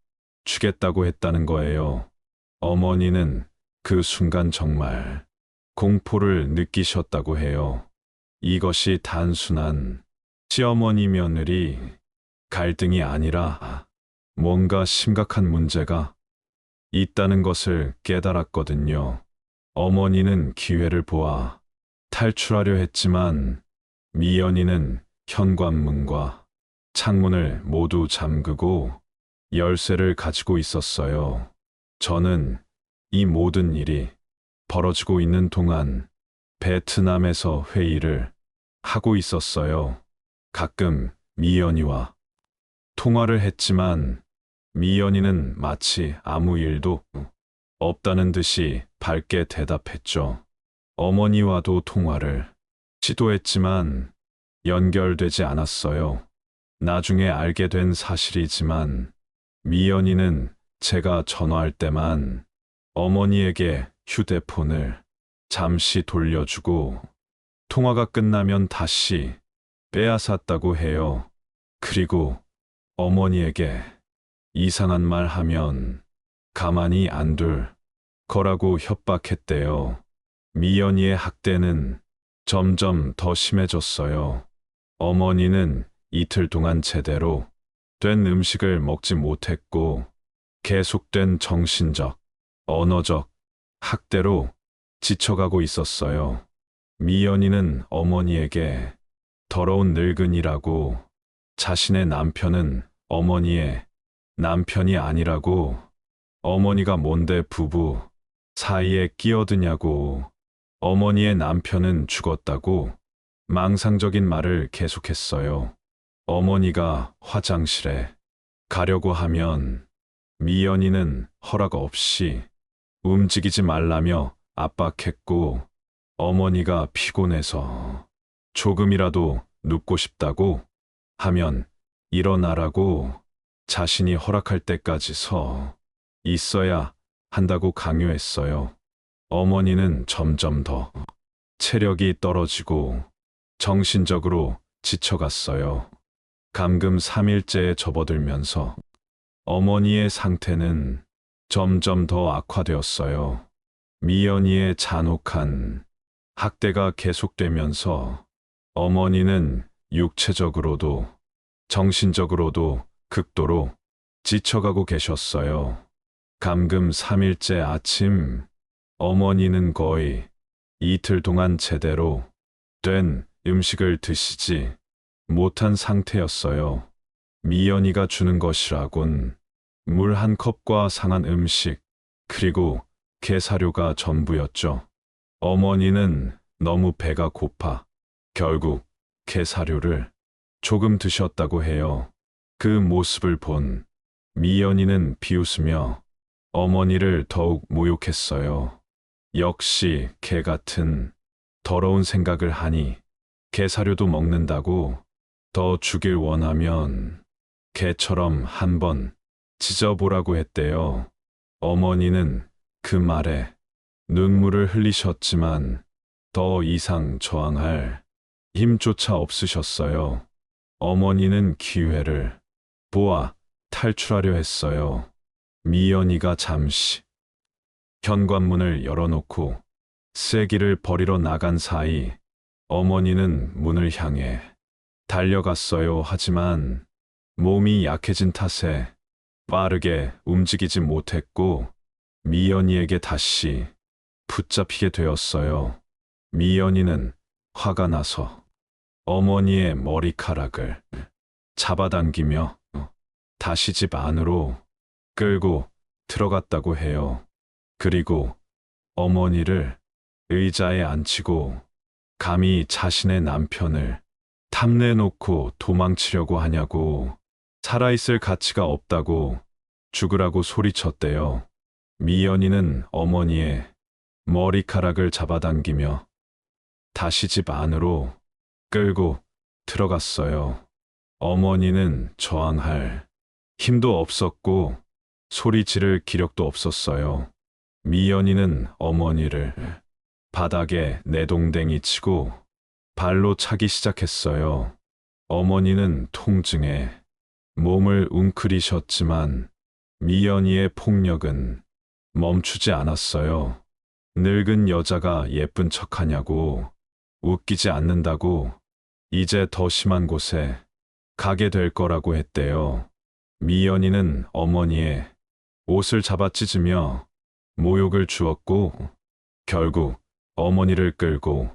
주겠다고 했다는 거예요. 어머니는 그 순간 정말 공포를 느끼셨다고 해요. 이것이 단순한 시어머니 며느리 갈등이 아니라 뭔가 심각한 문제가 있다는 것을 깨달았거든요. 어머니는 기회를 보아 탈출하려 했지만 미연이는 현관문과 창문을 모두 잠그고 열쇠를 가지고 있었어요. 저는 이 모든 일이 벌어지고 있는 동안 베트남에서 회의를 하고 있었어요. 가끔 미연이와 통화를 했지만 미연이는 마치 아무 일도 없다는 듯이 밝게 대답했죠. 어머니와도 통화를 시도했지만 연결되지 않았어요. 나중에 알게 된 사실이지만 미연이는 제가 전화할 때만 어머니에게 휴대폰을 잠시 돌려주고 통화가 끝나면 다시 빼앗았다고 해요. 그리고 어머니에게 이상한 말 하면 가만히 안 둘 거라고 협박했대요. 미연이의 학대는 점점 더 심해졌어요. 어머니는 이틀 동안 제대로 된 음식을 먹지 못했고 계속된 정신적, 언어적 학대로 지쳐가고 있었어요. 미연이는 어머니에게 더러운 늙은이라고, 자신의 남편은 어머니의 남편이 아니라고, 어머니가 뭔데 부부 사이에 끼어드냐고, 어머니의 남편은 죽었다고 망상적인 말을 계속했어요. 어머니가 화장실에 가려고 하면 미연이는 허락 없이 움직이지 말라며 압박했고, 어머니가 피곤해서 조금이라도 눕고 싶다고 하면 일어나라고 자신이 허락할 때까지 서 있어야 한다고 강요했어요. 어머니는 점점 더 체력이 떨어지고 정신적으로 지쳐갔어요. 감금 3일째에 접어들면서 어머니의 상태는 점점 더 악화되었어요. 미연이의 잔혹한 학대가 계속되면서 어머니는 육체적으로도 정신적으로도 극도로 지쳐가고 계셨어요. 감금 3일째 아침, 어머니는 거의 이틀 동안 제대로 된 음식을 드시지 못한 상태였어요. 미연이가 주는 것이라곤 물 한 컵과 상한 음식, 그리고 게사료가 전부였죠. 어머니는 너무 배가 고파 결국 게사료를 조금 드셨다고 해요. 그 모습을 본 미연이는 비웃으며 어머니를 더욱 모욕했어요. 역시 개 같은 더러운 생각을 하니 게사료도 먹는다고 더 주길 원하면 개처럼 한번 짖어보라고 했대요. 어머니는 그 말에 눈물을 흘리셨지만 더 이상 저항할 힘조차 없으셨어요. 어머니는 기회를 보아 탈출하려 했어요. 미연이가 잠시 현관문을 열어놓고 쐐기를 버리러 나간 사이 어머니는 문을 향해 달려갔어요. 하지만 몸이 약해진 탓에 빠르게 움직이지 못했고 미연이에게 다시 붙잡히게 되었어요. 미연이는 화가 나서 어머니의 머리카락을 잡아당기며 다시 집 안으로 끌고 들어갔다고 해요. 그리고 어머니를 의자에 앉히고 감히 자신의 남편을 탐내놓고 도망치려고 하냐고, 살아있을 가치가 없다고 죽으라고 소리쳤대요. 미연이는 어머니의 머리카락을 잡아당기며 다시 집 안으로 끌고 들어갔어요. 어머니는 저항할 힘도 없었고 소리 지를 기력도 없었어요. 미연이는 어머니를 바닥에 내동댕이 치고 발로 차기 시작했어요. 어머니는 통증에 몸을 웅크리셨지만 미연이의 폭력은 멈추지 않았어요. 늙은 여자가 예쁜 척하냐고, 웃기지 않는다고, 이제 더 심한 곳에 가게 될 거라고 했대요. 미연이는 어머니의 옷을 잡아 찢으며 모욕을 주었고 결국 어머니를 끌고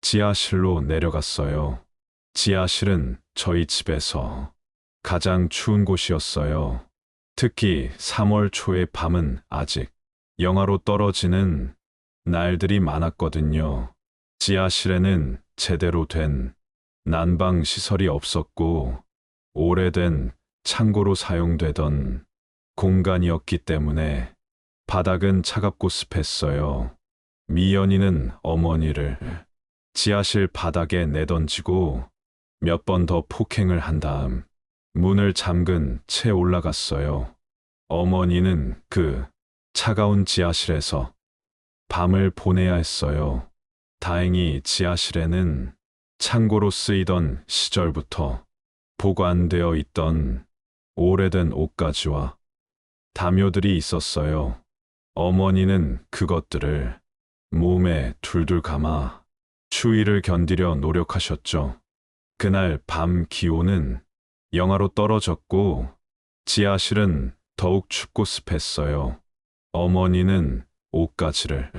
지하실로 내려갔어요. 지하실은 저희 집에서 가장 추운 곳이었어요. 특히 3월 초의 밤은 아직 영하로 떨어지는 날들이 많았거든요. 지하실에는 제대로 된 난방 시설이 없었고 오래된 창고로 사용되던 공간이었기 때문에 바닥은 차갑고 습했어요. 미연이는 어머니를 지하실 바닥에 내던지고 몇 번 더 폭행을 한 다음 문을 잠근 채 올라갔어요. 어머니는 그 차가운 지하실에서 밤을 보내야 했어요. 다행히 지하실에는 창고로 쓰이던 시절부터 보관되어 있던 오래된 옷가지와 담요들이 있었어요. 어머니는 그것들을 몸에 둘둘 감아 추위를 견디려 노력하셨죠. 그날 밤 기온은 영하로 떨어졌고 지하실은 더욱 춥고 습했어요. 어머니는 옷가지를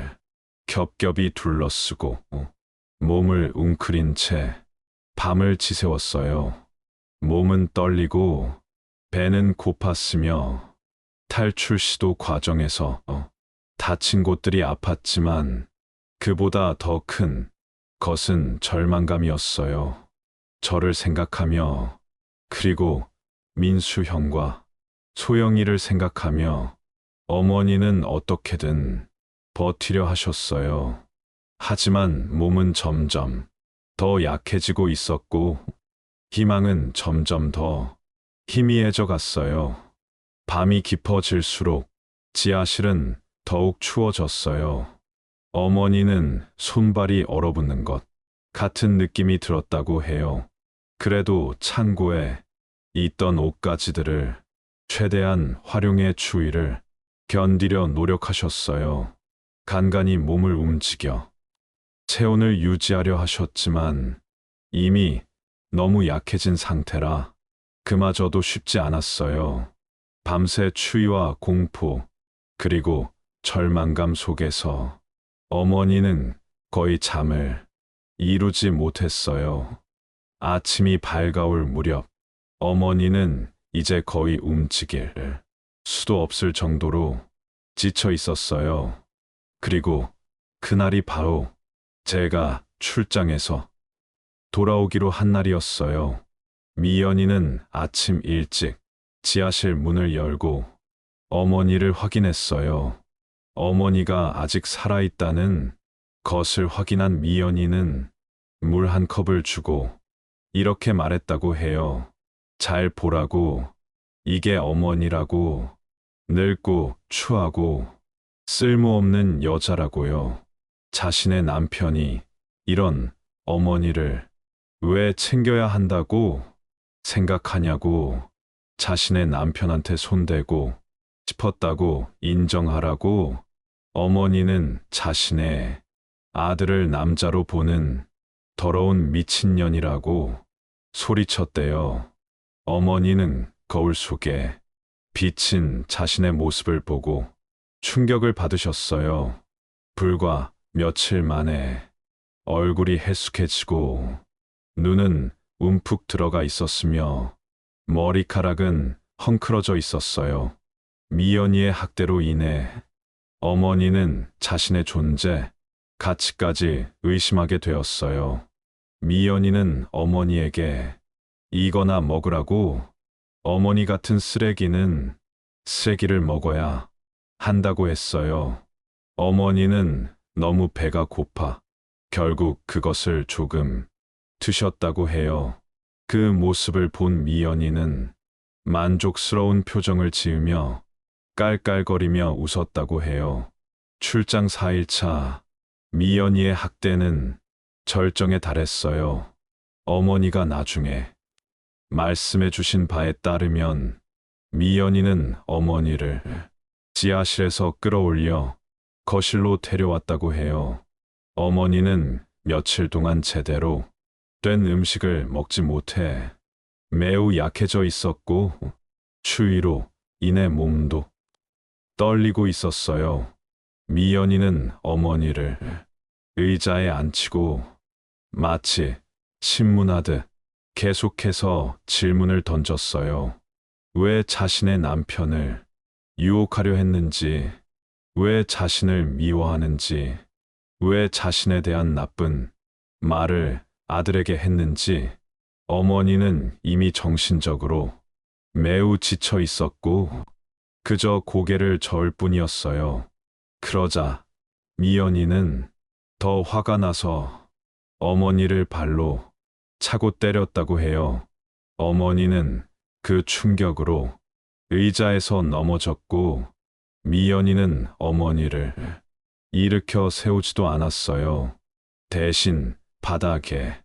겹겹이 둘러쓰고 몸을 웅크린 채 밤을 지새웠어요. 몸은 떨리고 배는 고팠으며 탈출 시도 과정에서 다친 곳들이 아팠지만 그보다 더 큰 것은 절망감이었어요. 저를 생각하며, 그리고 민수 형과 소영이를 생각하며 어머니는 어떻게든 버티려 하셨어요. 하지만 몸은 점점 더 약해지고 있었고 희망은 점점 더 희미해져 갔어요. 밤이 깊어질수록 지하실은 더욱 추워졌어요. 어머니는 손발이 얼어붙는 것 같은 느낌이 들었다고 해요. 그래도 창고에 있던 옷가지들을 최대한 활용해 추위를 견디려 노력하셨어요. 간간히 몸을 움직여 체온을 유지하려 하셨지만 이미 너무 약해진 상태라 그마저도 쉽지 않았어요. 밤새 추위와 공포, 그리고 절망감 속에서 어머니는 거의 잠을 이루지 못했어요. 아침이 밝아올 무렵 어머니는 이제 거의 움직일 수도 없을 정도로 지쳐 있었어요. 그리고 그날이 바로 제가 출장에서 돌아오기로 한 날이었어요. 미연이는 아침 일찍 지하실 문을 열고 어머니를 확인했어요. 어머니가 아직 살아있다는 것을 확인한 미연이는 물 한 컵을 주고 이렇게 말했다고 해요. 잘 보라고. 이게 어머니라고. 늙고 추하고 쓸모없는 여자라고요. 자신의 남편이 이런 어머니를 왜 챙겨야 한다고 생각하냐고. 자신의 남편한테 손대고 싶었다고 인정하라고. 어머니는 자신의 아들을 남자로 보는 더러운 미친년이라고 소리쳤대요. 어머니는 거울 속에 비친 자신의 모습을 보고 충격을 받으셨어요. 불과 며칠 만에 얼굴이 해숙해지고 눈은 움푹 들어가 있었으며 머리카락은 헝클어져 있었어요. 미연이의 학대로 인해 어머니는 자신의 존재, 가치까지 의심하게 되었어요. 미연이는 어머니에게 이거나 먹으라고. 어머니 같은 쓰레기는 쓰레기를 먹어야 한다고 했어요. 어머니는 너무 배가 고파 결국 그것을 조금 드셨다고 해요. 그 모습을 본 미연이는 만족스러운 표정을 지으며 깔깔거리며 웃었다고 해요. 출장 4일차 미연이의 학대는 절정에 달했어요. 어머니가 나중에 말씀해 주신 바에 따르면 미연이는 어머니를 지하실에서 끌어올려 거실로 데려왔다고 해요. 어머니는 며칠 동안 제대로 된 음식을 먹지 못해 매우 약해져 있었고 추위로 인해 몸도 떨리고 있었어요. 미연이는 어머니를 의자에 앉히고 마치 신문하듯 계속해서 질문을 던졌어요. 왜 자신의 남편을 유혹하려 했는지, 왜 자신을 미워하는지, 왜 자신에 대한 나쁜 말을 아들에게 했는지. 어머니는 이미 정신적으로 매우 지쳐 있었고 그저 고개를 저을 뿐이었어요. 그러자 미연이는 더 화가 나서 어머니를 발로 차고 때렸다고 해요. 어머니는 그 충격으로 의자에서 넘어졌고 미연이는 어머니를 일으켜 세우지도 않았어요. 대신 바닥에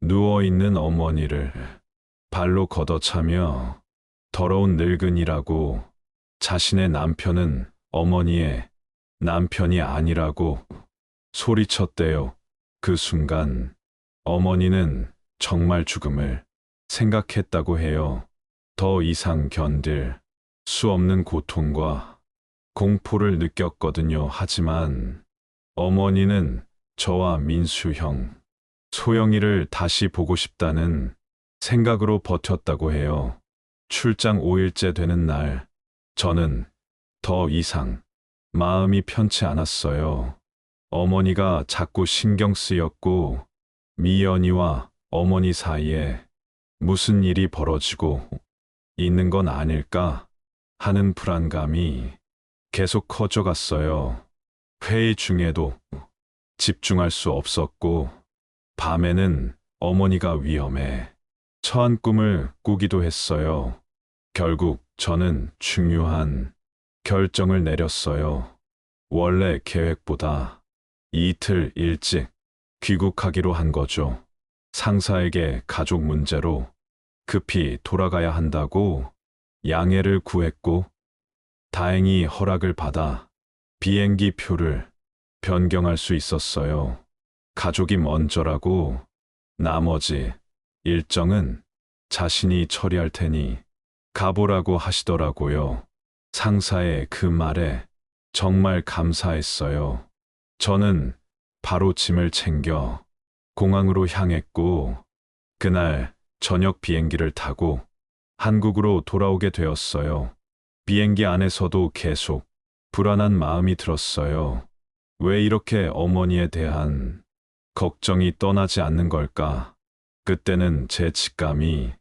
누워있는 어머니를 발로 걷어차며 더러운 늙은이라고, 자신의 남편은 어머니의 남편이 아니라고 소리쳤대요. 그 순간 어머니는 정말 죽음을 생각했다고 해요. 더 이상 견딜 수 없는 고통과 공포를 느꼈거든요. 하지만 어머니는 저와 민수 형, 소영이를 다시 보고 싶다는 생각으로 버텼다고 해요. 출장 5일째 되는 날, 저는 더 이상 마음이 편치 않았어요. 어머니가 자꾸 신경 쓰였고 미연이와 어머니 사이에 무슨 일이 벌어지고 있는 건 아닐까 하는 불안감이 계속 커져갔어요. 회의 중에도 집중할 수 없었고 밤에는 어머니가 위험에 처한 꿈을 꾸기도 했어요. 결국 저는 중요한 결정을 내렸어요. 원래 계획보다 이틀 일찍 귀국하기로 한 거죠. 상사에게 가족 문제로 급히 돌아가야 한다고 양해를 구했고 다행히 허락을 받아 비행기 표를 변경할 수 있었어요. 가족이 먼저라고 나머지 일정은 자신이 처리할 테니 가보라고 하시더라고요. 상사의 그 말에 정말 감사했어요. 저는 바로 짐을 챙겨 공항으로 향했고 그날 저녁 비행기를 타고 한국으로 돌아오게 되었어요. 비행기 안에서도 계속 불안한 마음이 들었어요. 왜 이렇게 어머니에 대한 걱정이 떠나지 않는 걸까? 그때는 제 직감이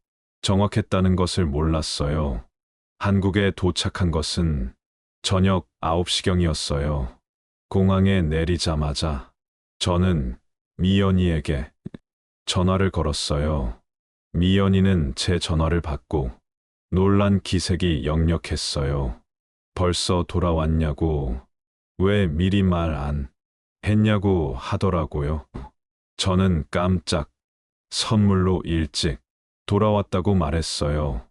정확했다는 것을 몰랐어요. 한국에 도착한 것은 저녁 9시경이었어요. 공항에 내리자마자 저는 미연이에게 전화를 걸었어요. 미연이는 제 전화를 받고 놀란 기색이 역력했어요. 벌써 돌아왔냐고, 왜 미리 말 안 했냐고 하더라고요. 저는 깜짝 선물로 일찍 돌아왔다고 말했어요.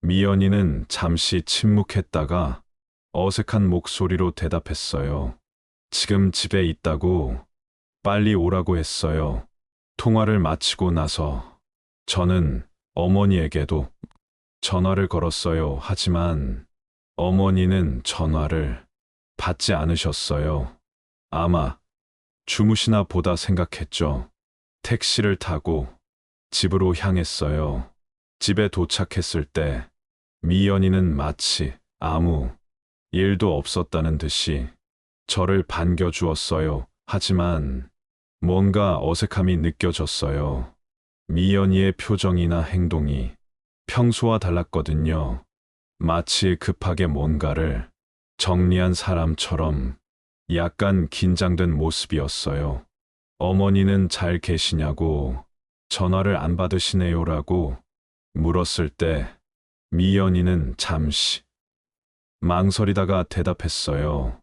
미연이는 잠시 침묵했다가 어색한 목소리로 대답했어요. 지금 집에 있다고 빨리 오라고 했어요. 통화를 마치고 나서 저는 어머니에게도 전화를 걸었어요. 하지만 어머니는 전화를 받지 않으셨어요. 아마 주무시나 보다 생각했죠. 택시를 타고 집으로 향했어요. 집에 도착했을 때 미연이는 마치 아무 일도 없었다는 듯이 저를 반겨주었어요. 하지만 뭔가 어색함이 느껴졌어요. 미연이의 표정이나 행동이 평소와 달랐거든요. 마치 급하게 뭔가를 정리한 사람처럼 약간 긴장된 모습이었어요. 어머니는 잘 계시냐고 전화를 안 받으시네요라고 물었을 때 미연이는 잠시 망설이다가 대답했어요.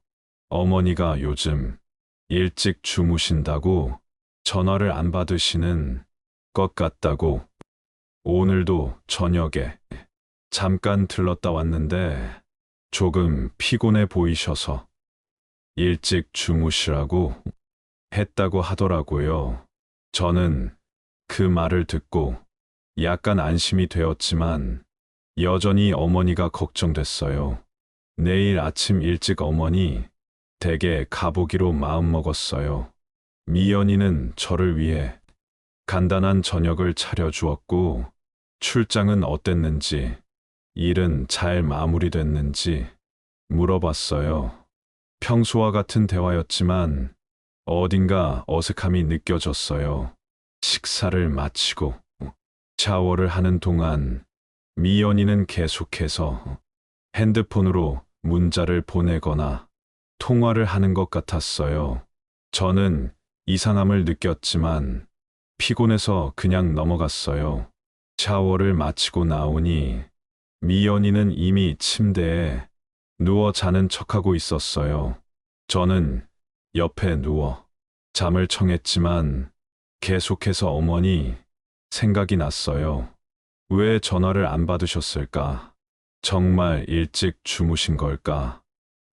어머니가 요즘 일찍 주무신다고 전화를 안 받으시는 것 같다고. 오늘도 저녁에 잠깐 들렀다 왔는데 조금 피곤해 보이셔서 일찍 주무시라고 했다고 하더라고요. 저는 그 말을 듣고 약간 안심이 되었지만 여전히 어머니가 걱정됐어요. 내일 아침 일찍 어머니 댁에 가보기로 마음먹었어요. 미연이는 저를 위해 간단한 저녁을 차려주었고 출장은 어땠는지, 일은 잘 마무리됐는지 물어봤어요. 평소와 같은 대화였지만 어딘가 어색함이 느껴졌어요. 식사를 마치고 샤워를 하는 동안 미연이는 계속해서 핸드폰으로 문자를 보내거나 통화를 하는 것 같았어요. 저는 이상함을 느꼈지만 피곤해서 그냥 넘어갔어요. 샤워를 마치고 나오니 미연이는 이미 침대에 누워 자는 척하고 있었어요. 저는 옆에 누워 잠을 청했지만 계속해서 어머니 생각이 났어요. 왜 전화를 안 받으셨을까? 정말 일찍 주무신 걸까?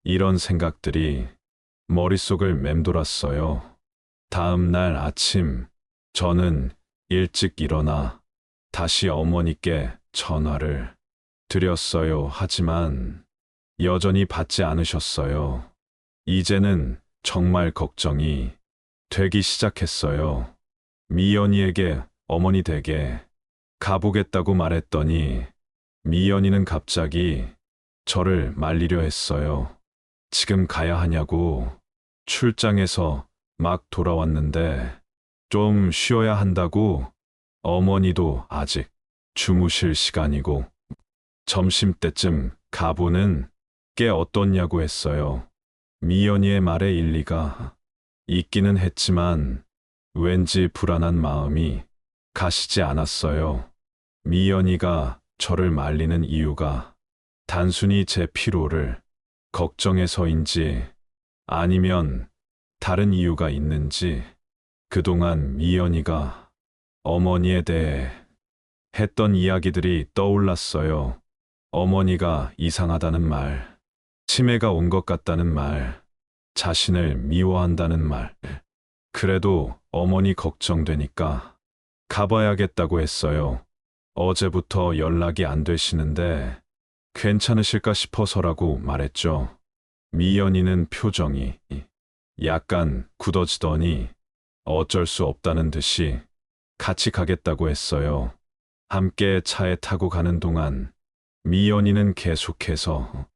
이런 생각들이 머릿속을 맴돌았어요. 다음 날 아침, 저는 일찍 일어나 다시 어머니께 전화를 드렸어요. 하지만 여전히 받지 않으셨어요. 이제는 정말 걱정이 되기 시작했어요. 미연이에게 어머니 댁에 가보겠다고 말했더니 미연이는 갑자기 저를 말리려 했어요. 지금 가야 하냐고. 출장에서 막 돌아왔는데 좀 쉬어야 한다고. 어머니도 아직 주무실 시간이고 점심때쯤 가보는 게 어떻냐고 했어요. 미연이의 말에 일리가 있기는 했지만 왠지 불안한 마음이 가시지 않았어요. 미연이가 저를 말리는 이유가 단순히 제 피로를 걱정해서인지 아니면 다른 이유가 있는지 그동안 미연이가 어머니에 대해 했던 이야기들이 떠올랐어요. 어머니가 이상하다는 말, 치매가 온 것 같다는 말, 자신을 미워한다는 말. 그래도 어머니 걱정되니까 가봐야겠다고 했어요. 어제부터 연락이 안 되시는데 괜찮으실까 싶어서라고 말했죠. 미연이는 표정이 약간 굳어지더니 어쩔 수 없다는 듯이 같이 가겠다고 했어요. 함께 차에 타고 가는 동안 미연이는 계속해서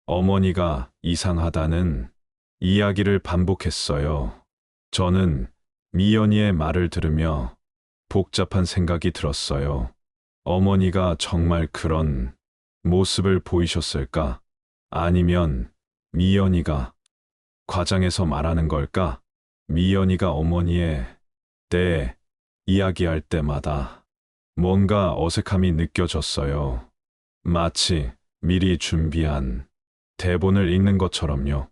어머니가 이상하다는 이야기를 반복했어요. 저는 미연이의 말을 들으며 복잡한 생각이 들었어요. 어머니가 정말 그런 모습을 보이셨을까? 아니면 미연이가 과장해서 말하는 걸까? 미연이가 어머니에 대해 이야기할 때마다 뭔가 어색함이 느껴졌어요. 마치 미리 준비한 대본을 읽는 것처럼요.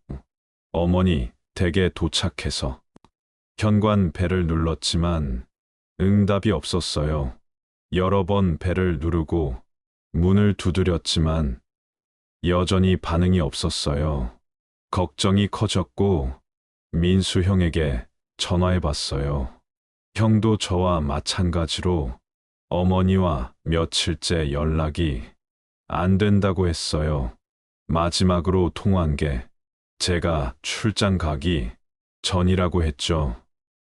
어머니 댁에 도착해서 현관 벨을 눌렀지만 응답이 없었어요. 여러 번 벨을 누르고 문을 두드렸지만 여전히 반응이 없었어요. 걱정이 커졌고 민수 형에게 전화해 봤어요. 형도 저와 마찬가지로 어머니와 며칠째 연락이 안 된다고 했어요. 마지막으로 통화한 게 제가 출장 가기 전이라고 했죠.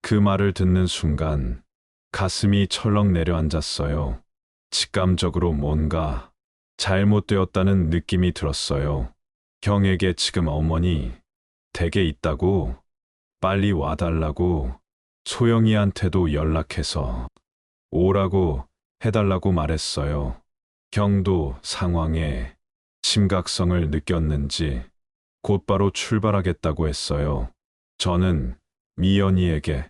그 말을 듣는 순간 가슴이 철렁 내려앉았어요. 직감적으로 뭔가 잘못되었다는 느낌이 들었어요. 형에게 지금 어머니 댁에 있다고 빨리 와달라고 소영이한테도 연락해서 오라고 해달라고 말했어요. 형도 상황의 심각성을 느꼈는지 곧바로 출발하겠다고 했어요. 저는 미연이에게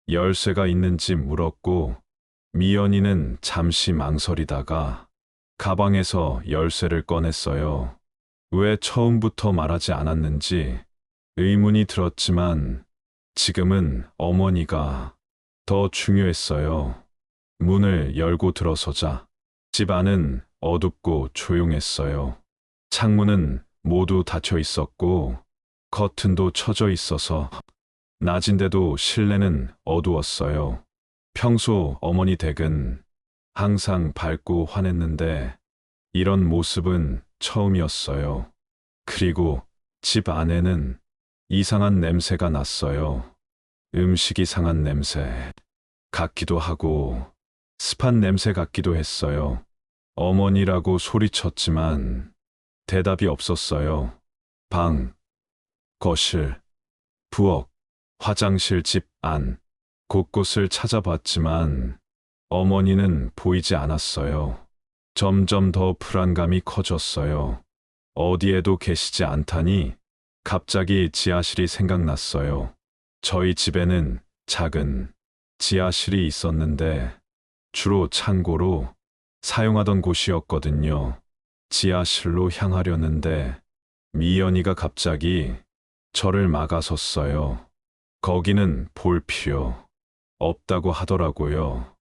열쇠가 있는지 물었고 미연이는 잠시 망설이다가 가방에서 열쇠를 꺼냈어요. 왜 처음부터 말하지 않았는지 의문이 들었지만 지금은 어머니가 더 중요했어요. 문을 열고 들어서자 집 안은 어둡고 조용했어요. 창문은 모두 닫혀 있었고 커튼도 쳐져 있어서 낮인데도 실내는 어두웠어요. 평소 어머니 댁은 항상 밝고 환했는데 이런 모습은 처음이었어요. 그리고 집 안에는 이상한 냄새가 났어요. 음식이 상한 냄새 같기도 하고 습한 냄새 같기도 했어요. 어머니라고 소리쳤지만 대답이 없었어요. 방, 거실, 부엌, 화장실, 집 안, 곳곳을 찾아봤지만 어머니는 보이지 않았어요. 점점 더 불안감이 커졌어요. 어디에도 계시지 않다니 갑자기 지하실이 생각났어요. 저희 집에는 작은 지하실이 있었는데 주로 창고로 사용하던 곳이었거든요. 지하실로 향하려는데 미연이가 갑자기 저를 막아섰어요. 거기는 볼 필요 없다고 하더라고요.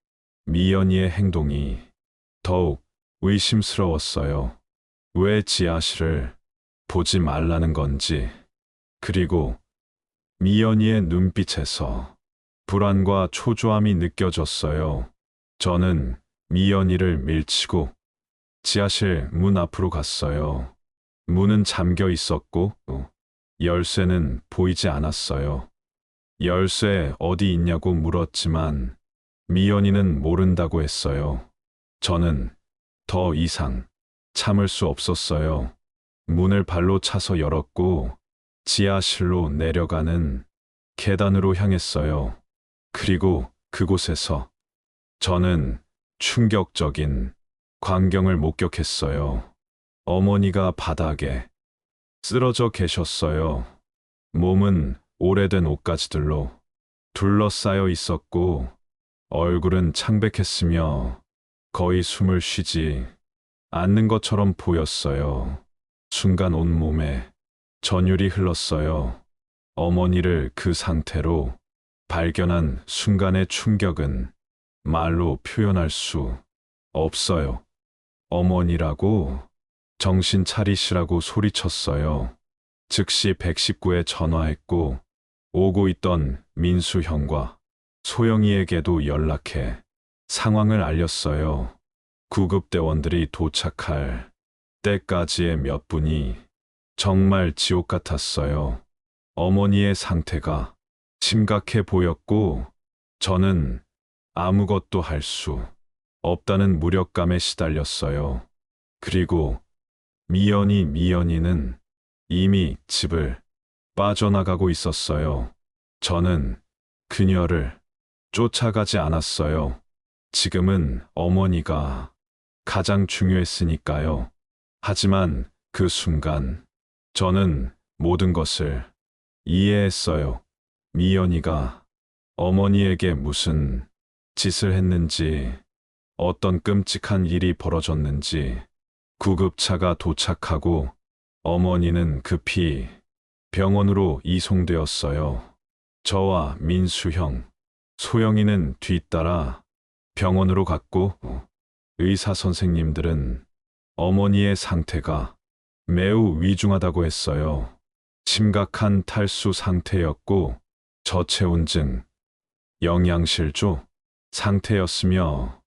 미연이의 행동이 더욱 의심스러웠어요. 왜 지하실을 보지 말라는 건지. 그리고 미연이의 눈빛에서 불안과 초조함이 느껴졌어요. 저는 미연이를 밀치고 지하실 문 앞으로 갔어요. 문은 잠겨 있었고 열쇠는 보이지 않았어요. 열쇠 어디 있냐고 물었지만 미연이는 모른다고 했어요. 저는 더 이상 참을 수 없었어요. 문을 발로 차서 열었고 지하실로 내려가는 계단으로 향했어요. 그리고 그곳에서 저는 충격적인 광경을 목격했어요. 어머니가 바닥에 쓰러져 계셨어요. 몸은 오래된 옷가지들로 둘러싸여 있었고 얼굴은 창백했으며 거의 숨을 쉬지 않는 것처럼 보였어요. 순간 온몸에 전율이 흘렀어요. 어머니를 그 상태로 발견한 순간의 충격은 말로 표현할 수 없어요. 어머니라고 정신 차리시라고 소리쳤어요. 즉시 119에 전화했고 오고 있던 민수 형과 소영이에게도 연락해 상황을 알렸어요. 구급대원들이 도착할 때까지의 몇 분이 정말 지옥 같았어요. 어머니의 상태가 심각해 보였고 저는 아무것도 할 수 없다는 무력감에 시달렸어요. 그리고 미연이는 이미 집을 빠져나가고 있었어요. 저는 그녀를 쫓아가지 않았어요. 지금은 어머니가 가장 중요했으니까요. 하지만 그 순간 저는 모든 것을 이해했어요. 미연이가 어머니에게 무슨 짓을 했는지, 어떤 끔찍한 일이 벌어졌는지. 구급차가 도착하고 어머니는 급히 병원으로 이송되었어요. 저와 민수 형, 소영이는 뒤따라 병원으로 갔고 의사 선생님들은 어머니의 상태가 매우 위중하다고 했어요. 심각한 탈수 상태였고 저체온증, 영양실조 상태였으며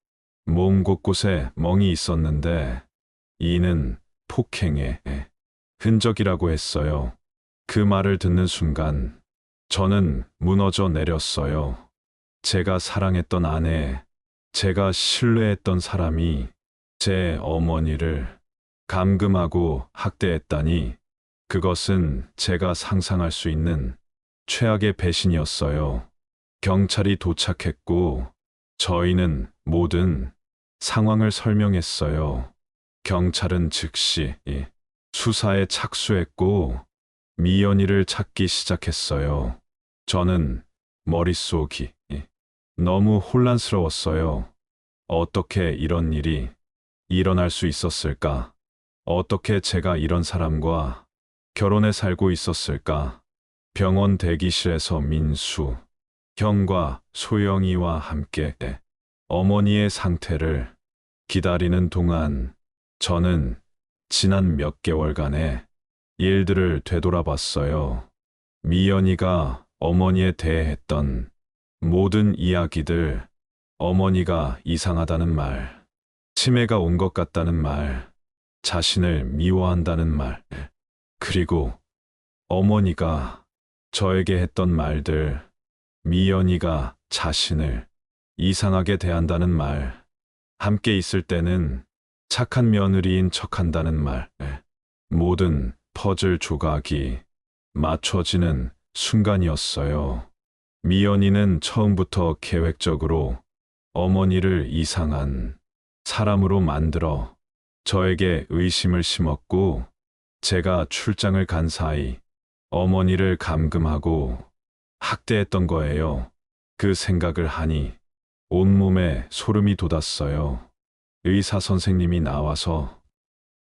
몸 곳곳에 멍이 있었는데 이는 폭행의 흔적이라고 했어요. 그 말을 듣는 순간 저는 무너져 내렸어요. 제가 사랑했던 아내, 제가 신뢰했던 사람이 제 어머니를 감금하고 학대했다니 그것은 제가 상상할 수 있는 최악의 배신이었어요. 경찰이 도착했고 저희는 모든 상황을 설명했어요. 경찰은 즉시 수사에 착수했고 미연이를 찾기 시작했어요. 저는 머릿속이 너무 혼란스러웠어요. 어떻게 이런 일이 일어날 수 있었을까? 어떻게 제가 이런 사람과 결혼해 살고 있었을까? 병원 대기실에서 민수 형과 소영이와 함께 어머니의 상태를 기다리는 동안 저는 지난 몇 개월간의 일들을 되돌아봤어요. 미연이가 어머니에 대해 했던 모든 이야기들, 어머니가 이상하다는 말, 치매가 온 것 같다는 말, 자신을 미워한다는 말, 그리고 어머니가 저에게 했던 말들, 미연이가 자신을 이상하게 대한다는 말, 함께 있을 때는 착한 며느리인 척한다는 말, 모든 퍼즐 조각이 맞춰지는 순간이었어요. 미연이는 처음부터 계획적으로 어머니를 이상한 사람으로 만들어 저에게 의심을 심었고 제가 출장을 간 사이 어머니를 감금하고 학대했던 거예요. 그 생각을 하니 온몸에 소름이 돋았어요. 의사 선생님이 나와서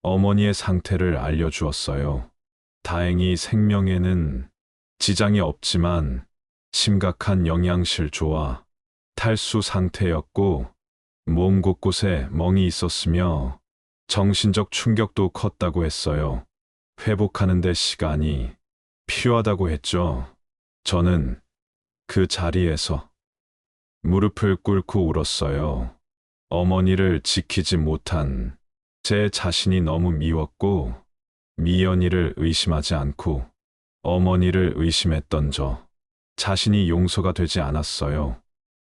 어머니의 상태를 알려주었어요. 다행히 생명에는 지장이 없지만 심각한 영양실조와 탈수 상태였고 몸 곳곳에 멍이 있었으며 정신적 충격도 컸다고 했어요. 회복하는 데 시간이 필요하다고 했죠. 저는 그 자리에서 무릎을 꿇고 울었어요. 어머니를 지키지 못한 제 자신이 너무 미웠고 미연이를 의심하지 않고 어머니를 의심했던 저 자신이 용서가 되지 않았어요.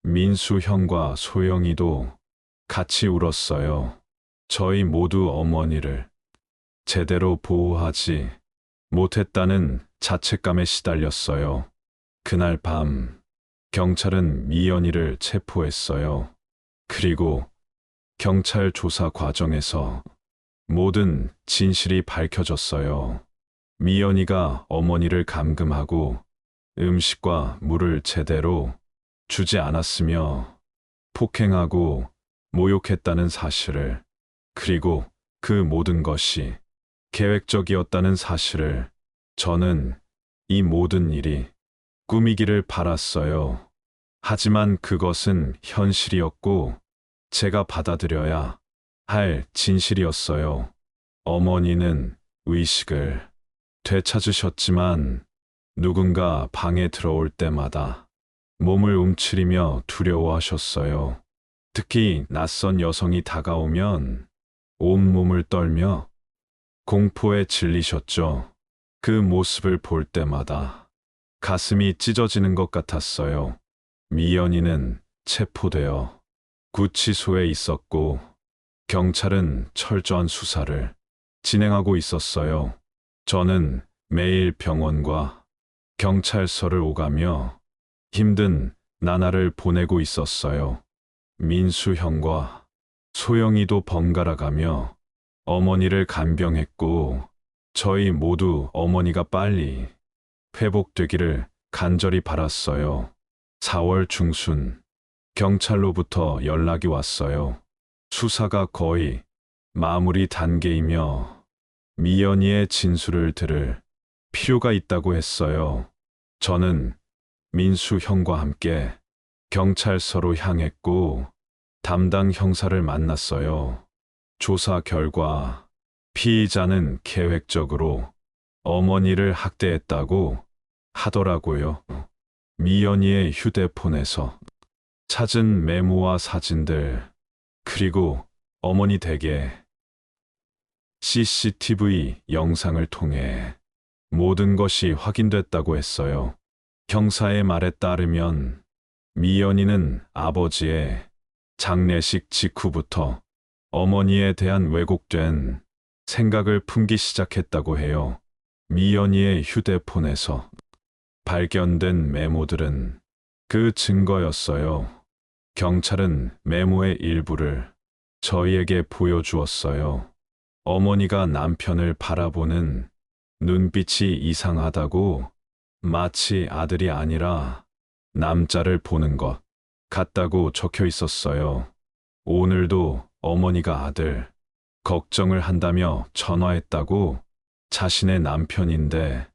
민수 형과 소영이도 같이 울었어요. 저희 모두 어머니를 제대로 보호하지 못했다는 자책감에 시달렸어요. 그날 밤 경찰은 미연이를 체포했어요. 그리고 경찰 조사 과정에서 모든 진실이 밝혀졌어요. 미연이가 어머니를 감금하고 음식과 물을 제대로 주지 않았으며 폭행하고 모욕했다는 사실을, 그리고 그 모든 것이 계획적이었다는 사실을, 저는 이 모든 일이 꿈이기를 바랐어요. 하지만 그것은 현실이었고 제가 받아들여야 할 진실이었어요. 어머니는 의식을 되찾으셨지만 누군가 방에 들어올 때마다 몸을 움츠리며 두려워하셨어요. 특히 낯선 여성이 다가오면 온몸을 떨며 공포에 질리셨죠. 그 모습을 볼 때마다 가슴이 찢어지는 것 같았어요. 미연이는 체포되어 구치소에 있었고 경찰은 철저한 수사를 진행하고 있었어요. 저는 매일 병원과 경찰서를 오가며 힘든 나날을 보내고 있었어요. 민수 형과 소영이도 번갈아 가며 어머니를 간병했고 저희 모두 어머니가 빨리 회복되기를 간절히 바랐어요. 4월 중순 경찰로부터 연락이 왔어요. 수사가 거의 마무리 단계이며 미연이의 진술을 들을 필요가 있다고 했어요. 저는 민수 형과 함께 경찰서로 향했고 담당 형사를 만났어요. 조사 결과 피의자는 계획적으로 어머니를 학대했다고 하더라고요. 미연이의 휴대폰에서 찾은 메모와 사진들, 그리고 어머니 댁의 CCTV 영상을 통해 모든 것이 확인됐다고 했어요. 형사의 말에 따르면 미연이는 아버지의 장례식 직후부터 어머니에 대한 왜곡된 생각을 품기 시작했다고 해요. 미연이의 휴대폰에서 발견된 메모들은 그 증거였어요. 경찰은 메모의 일부를 저희에게 보여주었어요. 어머니가 남편을 바라보는 눈빛이 이상하다고, 마치 아들이 아니라 남자를 보는 것 같다고 적혀 있었어요. 오늘도 어머니가 아들 걱정을 한다며 전화했다고, 자신의 남편인데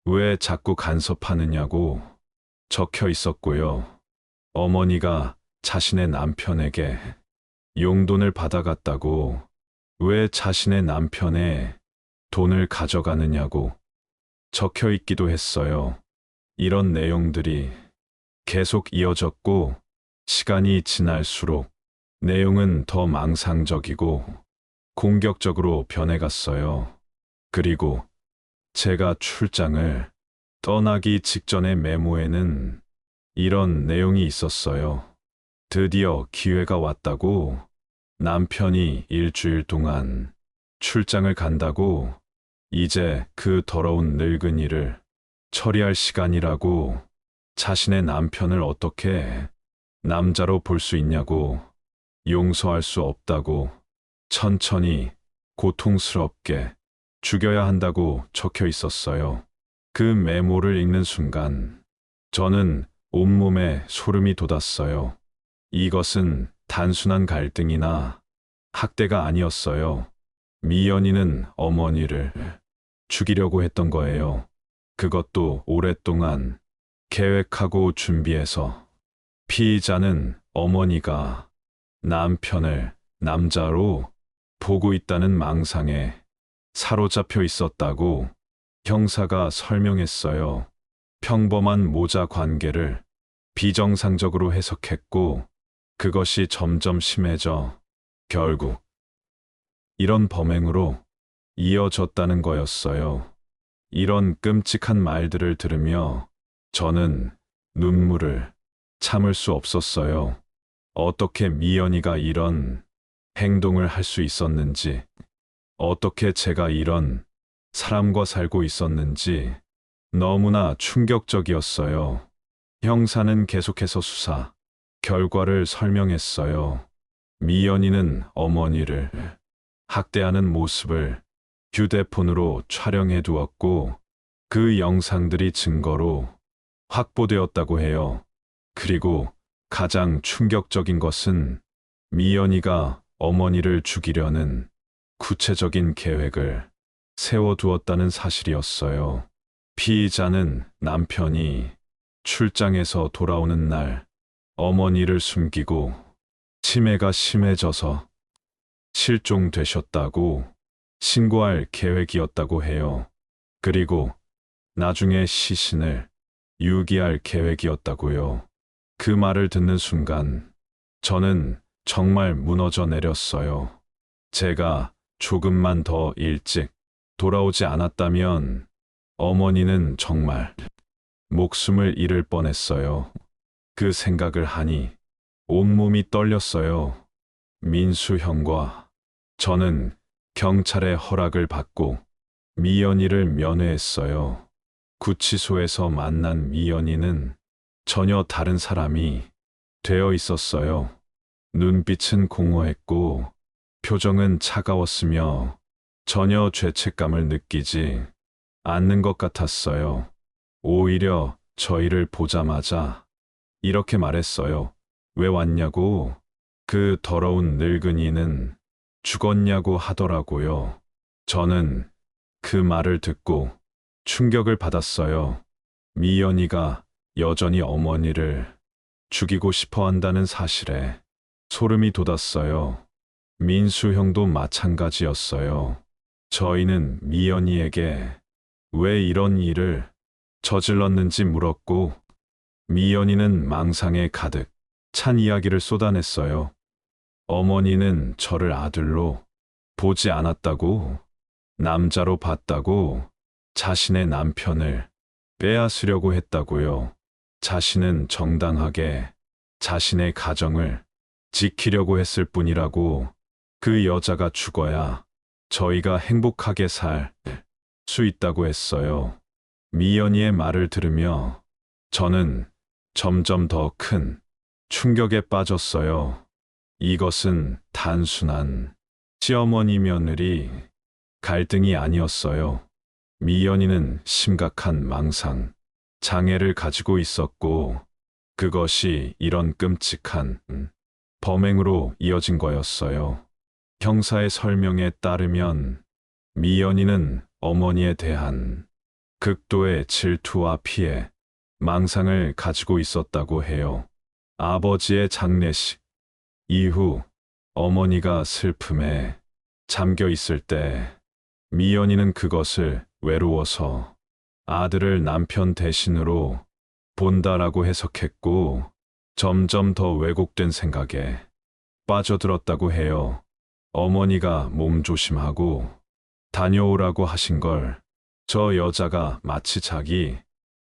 왜 자꾸 간섭하느냐고 적혀 있었고요. 어머니가 자신의 남편에게 용돈을 받아갔다고, 왜 자신의 남편의 돈을 가져가느냐고 적혀 있기도 했어요. 이런 내용들이 계속 이어졌고 시간이 지날수록 내용은 더 망상적이고 공격적으로 변해갔어요. 그리고 제가 출장을 떠나기 직전의 메모에는 이런 내용이 있었어요. 드디어 기회가 왔다고, 남편이 일주일 동안 출장을 간다고, 이제 그 더러운 늙은이를 처리할 시간이라고, 자신의 남편을 어떻게 남자로 볼 수 있냐고, 용서할 수 없다고, 천천히 고통스럽게 죽여야 한다고 적혀 있었어요. 그 메모를 읽는 순간 저는 온몸에 소름이 돋았어요. 이것은 단순한 갈등이나 학대가 아니었어요. 미연이는 어머니를 죽이려고 했던 거예요. 그것도 오랫동안 계획하고 준비해서. 피의자는 어머니가 남편을 남자로 보고 있다는 망상에 사로잡혀 있었다고 형사가 설명했어요. 평범한 모자 관계를 비정상적으로 해석했고, 그것이 점점 심해져 결국 이런 범행으로 이어졌다는 거였어요. 이런 끔찍한 말들을 들으며 저는 눈물을 참을 수 없었어요. 어떻게 미연이가 이런 행동을 할 수 있었는지, 어떻게 제가 이런 사람과 살고 있었는지 너무나 충격적이었어요. 형사는 계속해서 수사 결과를 설명했어요. 미연이는 어머니를 학대하는 모습을 휴대폰으로 촬영해 두었고, 그 영상들이 증거로 확보되었다고 해요. 그리고 가장 충격적인 것은 미연이가 어머니를 죽이려는 구체적인 계획을 세워두었다는 사실이었어요. 피의자는 남편이 출장에서 돌아오는 날 어머니를 숨기고 치매가 심해져서 실종되셨다고 신고할 계획이었다고 해요. 그리고 나중에 시신을 유기할 계획이었다고요. 그 말을 듣는 순간 저는 정말 무너져 내렸어요. 제가 조금만 더 일찍 돌아오지 않았다면 어머니는 정말 목숨을 잃을 뻔했어요. 그 생각을 하니 온몸이 떨렸어요. 민수 형과 저는 경찰의 허락을 받고 미연이를 면회했어요. 구치소에서 만난 미연이는 전혀 다른 사람이 되어 있었어요. 눈빛은 공허했고 표정은 차가웠으며 전혀 죄책감을 느끼지 않는 것 같았어요. 오히려 저희를 보자마자 이렇게 말했어요. 왜 왔냐고? 그 더러운 늙은이는 죽었냐고 하더라고요. 저는 그 말을 듣고 충격을 받았어요. 미연이가 여전히 어머니를 죽이고 싶어 한다는 사실에 소름이 돋았어요. 민수 형도 마찬가지였어요. 저희는 미연이에게 왜 이런 일을 저질렀는지 물었고, 미연이는 망상에 가득 찬 이야기를 쏟아냈어요. 어머니는 저를 아들로 보지 않았다고, 남자로 봤다고, 자신의 남편을 빼앗으려고 했다고요. 자신은 정당하게 자신의 가정을 지키려고 했을 뿐이라고. 그 여자가 죽어야 저희가 행복하게 살 수 있다고 했어요. 미연이의 말을 들으며 저는 점점 더 큰 충격에 빠졌어요. 이것은 단순한 시어머니 며느리 갈등이 아니었어요. 미연이는 심각한 망상, 장애를 가지고 있었고, 그것이 이런 끔찍한 범행으로 이어진 거였어요. 형사의 설명에 따르면 미연이는 어머니에 대한 극도의 질투와 피해, 망상을 가지고 있었다고 해요. 아버지의 장례식 이후 어머니가 슬픔에 잠겨 있을 때 미연이는 그것을 외로워서 아들을 남편 대신으로 본다라고 해석했고, 점점 더 왜곡된 생각에 빠져들었다고 해요. 어머니가 몸조심하고 다녀오라고 하신 걸 저 여자가 마치 자기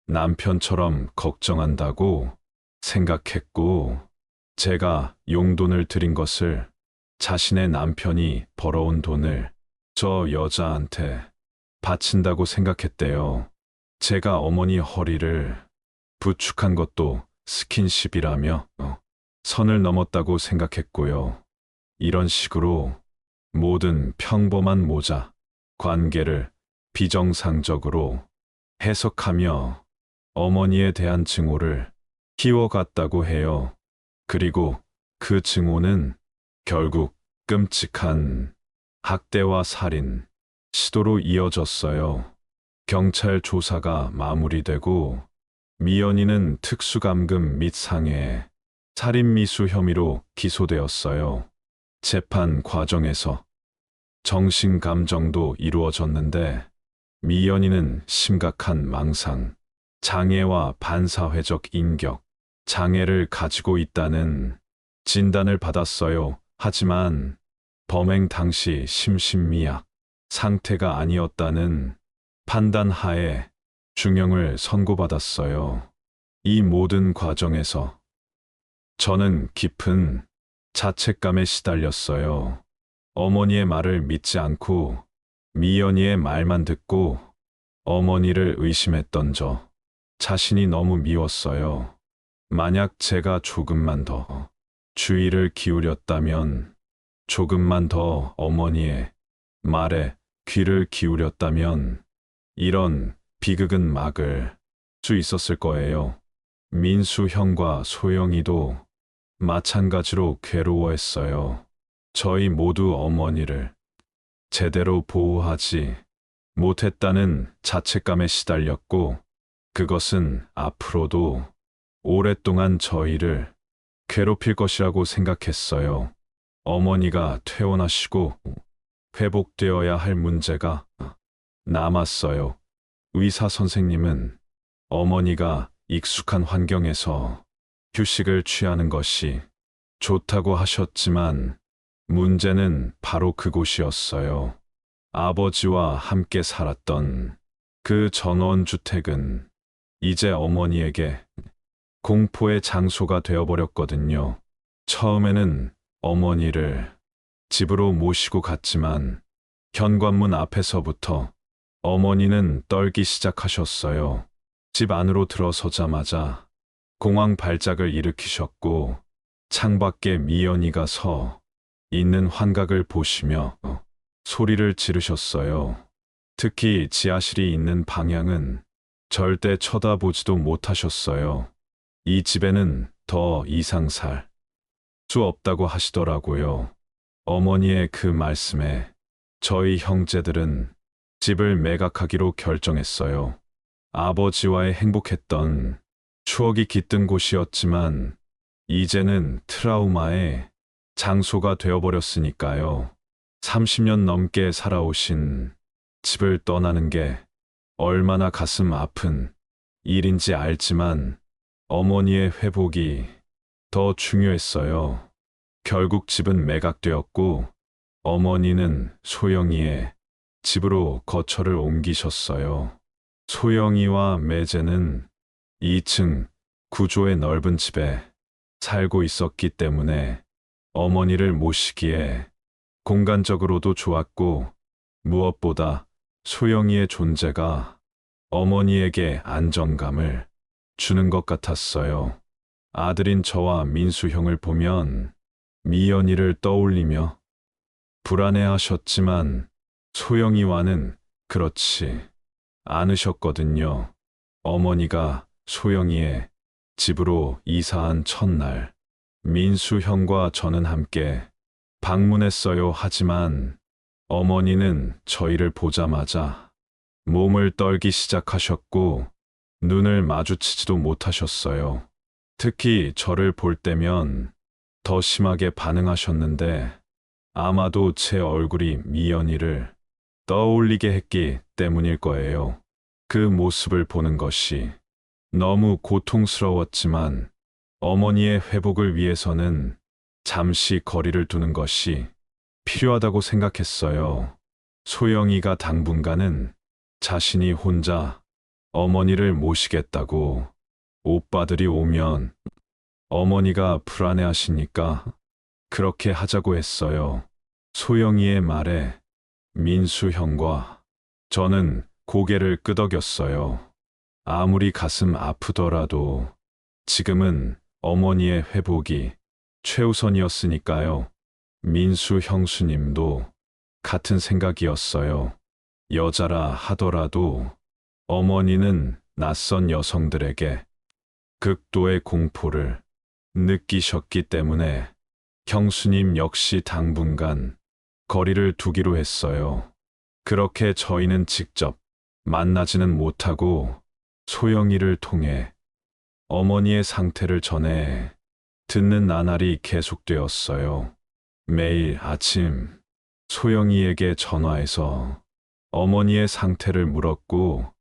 남편처럼 걱정한다고 생각했고, 제가 용돈을 드린 것을 자신의 남편이 벌어온 돈을 저 여자한테 바친다고 생각했대요. 제가 어머니 허리를 부축한 것도 스킨십이라며 선을 넘었다고 생각했고요. 이런 식으로 모든 평범한 모자 관계를 비정상적으로 해석하며 어머니에 대한 증오를 키워갔다고 해요. 그리고 그 증오는 결국 끔찍한 학대와 살인, 시도로 이어졌어요. 경찰 조사가 마무리되고 미연이는 특수감금 및 상해, 살인미수 혐의로 기소되었어요. 재판 과정에서 정신감정도 이루어졌는데 미연이는 심각한 망상, 장애와 반사회적 인격, 장애를 가지고 있다는 진단을 받았어요. 하지만 범행 당시 심신미약 상태가 아니었다는 판단 하에 중형을 선고받았어요. 이 모든 과정에서 저는 깊은 자책감에 시달렸어요. 어머니의 말을 믿지 않고 미연이의 말만 듣고 어머니를 의심했던 저 자신이 너무 미웠어요. 만약 제가 조금만 더 주의를 기울였다면, 조금만 더 어머니의 말에 귀를 기울였다면 이런 비극은 막을 수 있었을 거예요. 민수 형과 소영이도 마찬가지로 괴로워했어요. 저희 모두 어머니를 제대로 보호하지 못했다는 자책감에 시달렸고, 그것은 앞으로도 오랫동안 저희를 괴롭힐 것이라고 생각했어요. 어머니가 퇴원하시고 회복되어야 할 문제가 남았어요. 의사 선생님은 어머니가 익숙한 환경에서 휴식을 취하는 것이 좋다고 하셨지만 문제는 바로 그곳이었어요. 아버지와 함께 살았던 그 전원주택은 이제 어머니에게 공포의 장소가 되어버렸거든요. 처음에는 어머니를 집으로 모시고 갔지만 현관문 앞에서부터 어머니는 떨기 시작하셨어요. 집 안으로 들어서자마자 공황 발작을 일으키셨고 창밖에 미연이가 서 있는 환각을 보시며 소리를 지르셨어요. 특히 지하실이 있는 방향은 절대 쳐다보지도 못하셨어요. 이 집에는 더 이상 살 수 없다고 하시더라고요. 어머니의 그 말씀에 저희 형제들은 집을 매각하기로 결정했어요. 아버지와의 행복했던 추억이 깃든 곳이었지만 이제는 트라우마의 장소가 되어버렸으니까요. 30년 넘게 살아오신 집을 떠나는 게 얼마나 가슴 아픈 일인지 알지만 어머니의 회복이 더 중요했어요. 결국 집은 매각되었고 어머니는 소영이의 집으로 거처를 옮기셨어요. 소영이와 매제는 2층 구조의 넓은 집에 살고 있었기 때문에 어머니를 모시기에 공간적으로도 좋았고 무엇보다 소영이의 존재가 어머니에게 안정감을 주는 것 같았어요. 아들인 저와 민수 형을 보면 미연이를 떠올리며 불안해하셨지만 소영이와는 그렇지 않으셨거든요. 어머니가 소영이의 집으로 이사한 첫날, 민수 형과 저는 함께 방문했어요. 하지만 어머니는 저희를 보자마자 몸을 떨기 시작하셨고 눈을 마주치지도 못하셨어요. 특히 저를 볼 때면 더 심하게 반응하셨는데 아마도 제 얼굴이 미연이를 떠올리게 했기 때문일 거예요. 그 모습을 보는 것이 너무 고통스러웠지만 어머니의 회복을 위해서는 잠시 거리를 두는 것이 필요하다고 생각했어요. 소영이가 당분간은 자신이 혼자 어머니를 모시겠다고 오빠들이 오면 어머니가 불안해하시니까 그렇게 하자고 했어요. 소영이의 말에 민수 형과 저는 고개를 끄덕였어요. 아무리 가슴 아프더라도 지금은 어머니의 회복이 최우선이었으니까요. 민수 형수님도 같은 생각이었어요. 여자라 하더라도 어머니는 낯선 여성들에게 극도의 공포를 느끼셨기 때문에 형수님 역시 당분간 거리를 두기로 했어요. 그렇게 저희는 직접 만나지는 못하고 소영이를 통해 어머니의 상태를 전해 듣는 나날이 계속되었어요. 매일 아침 소영이에게 전화해서 어머니의 상태를 물었고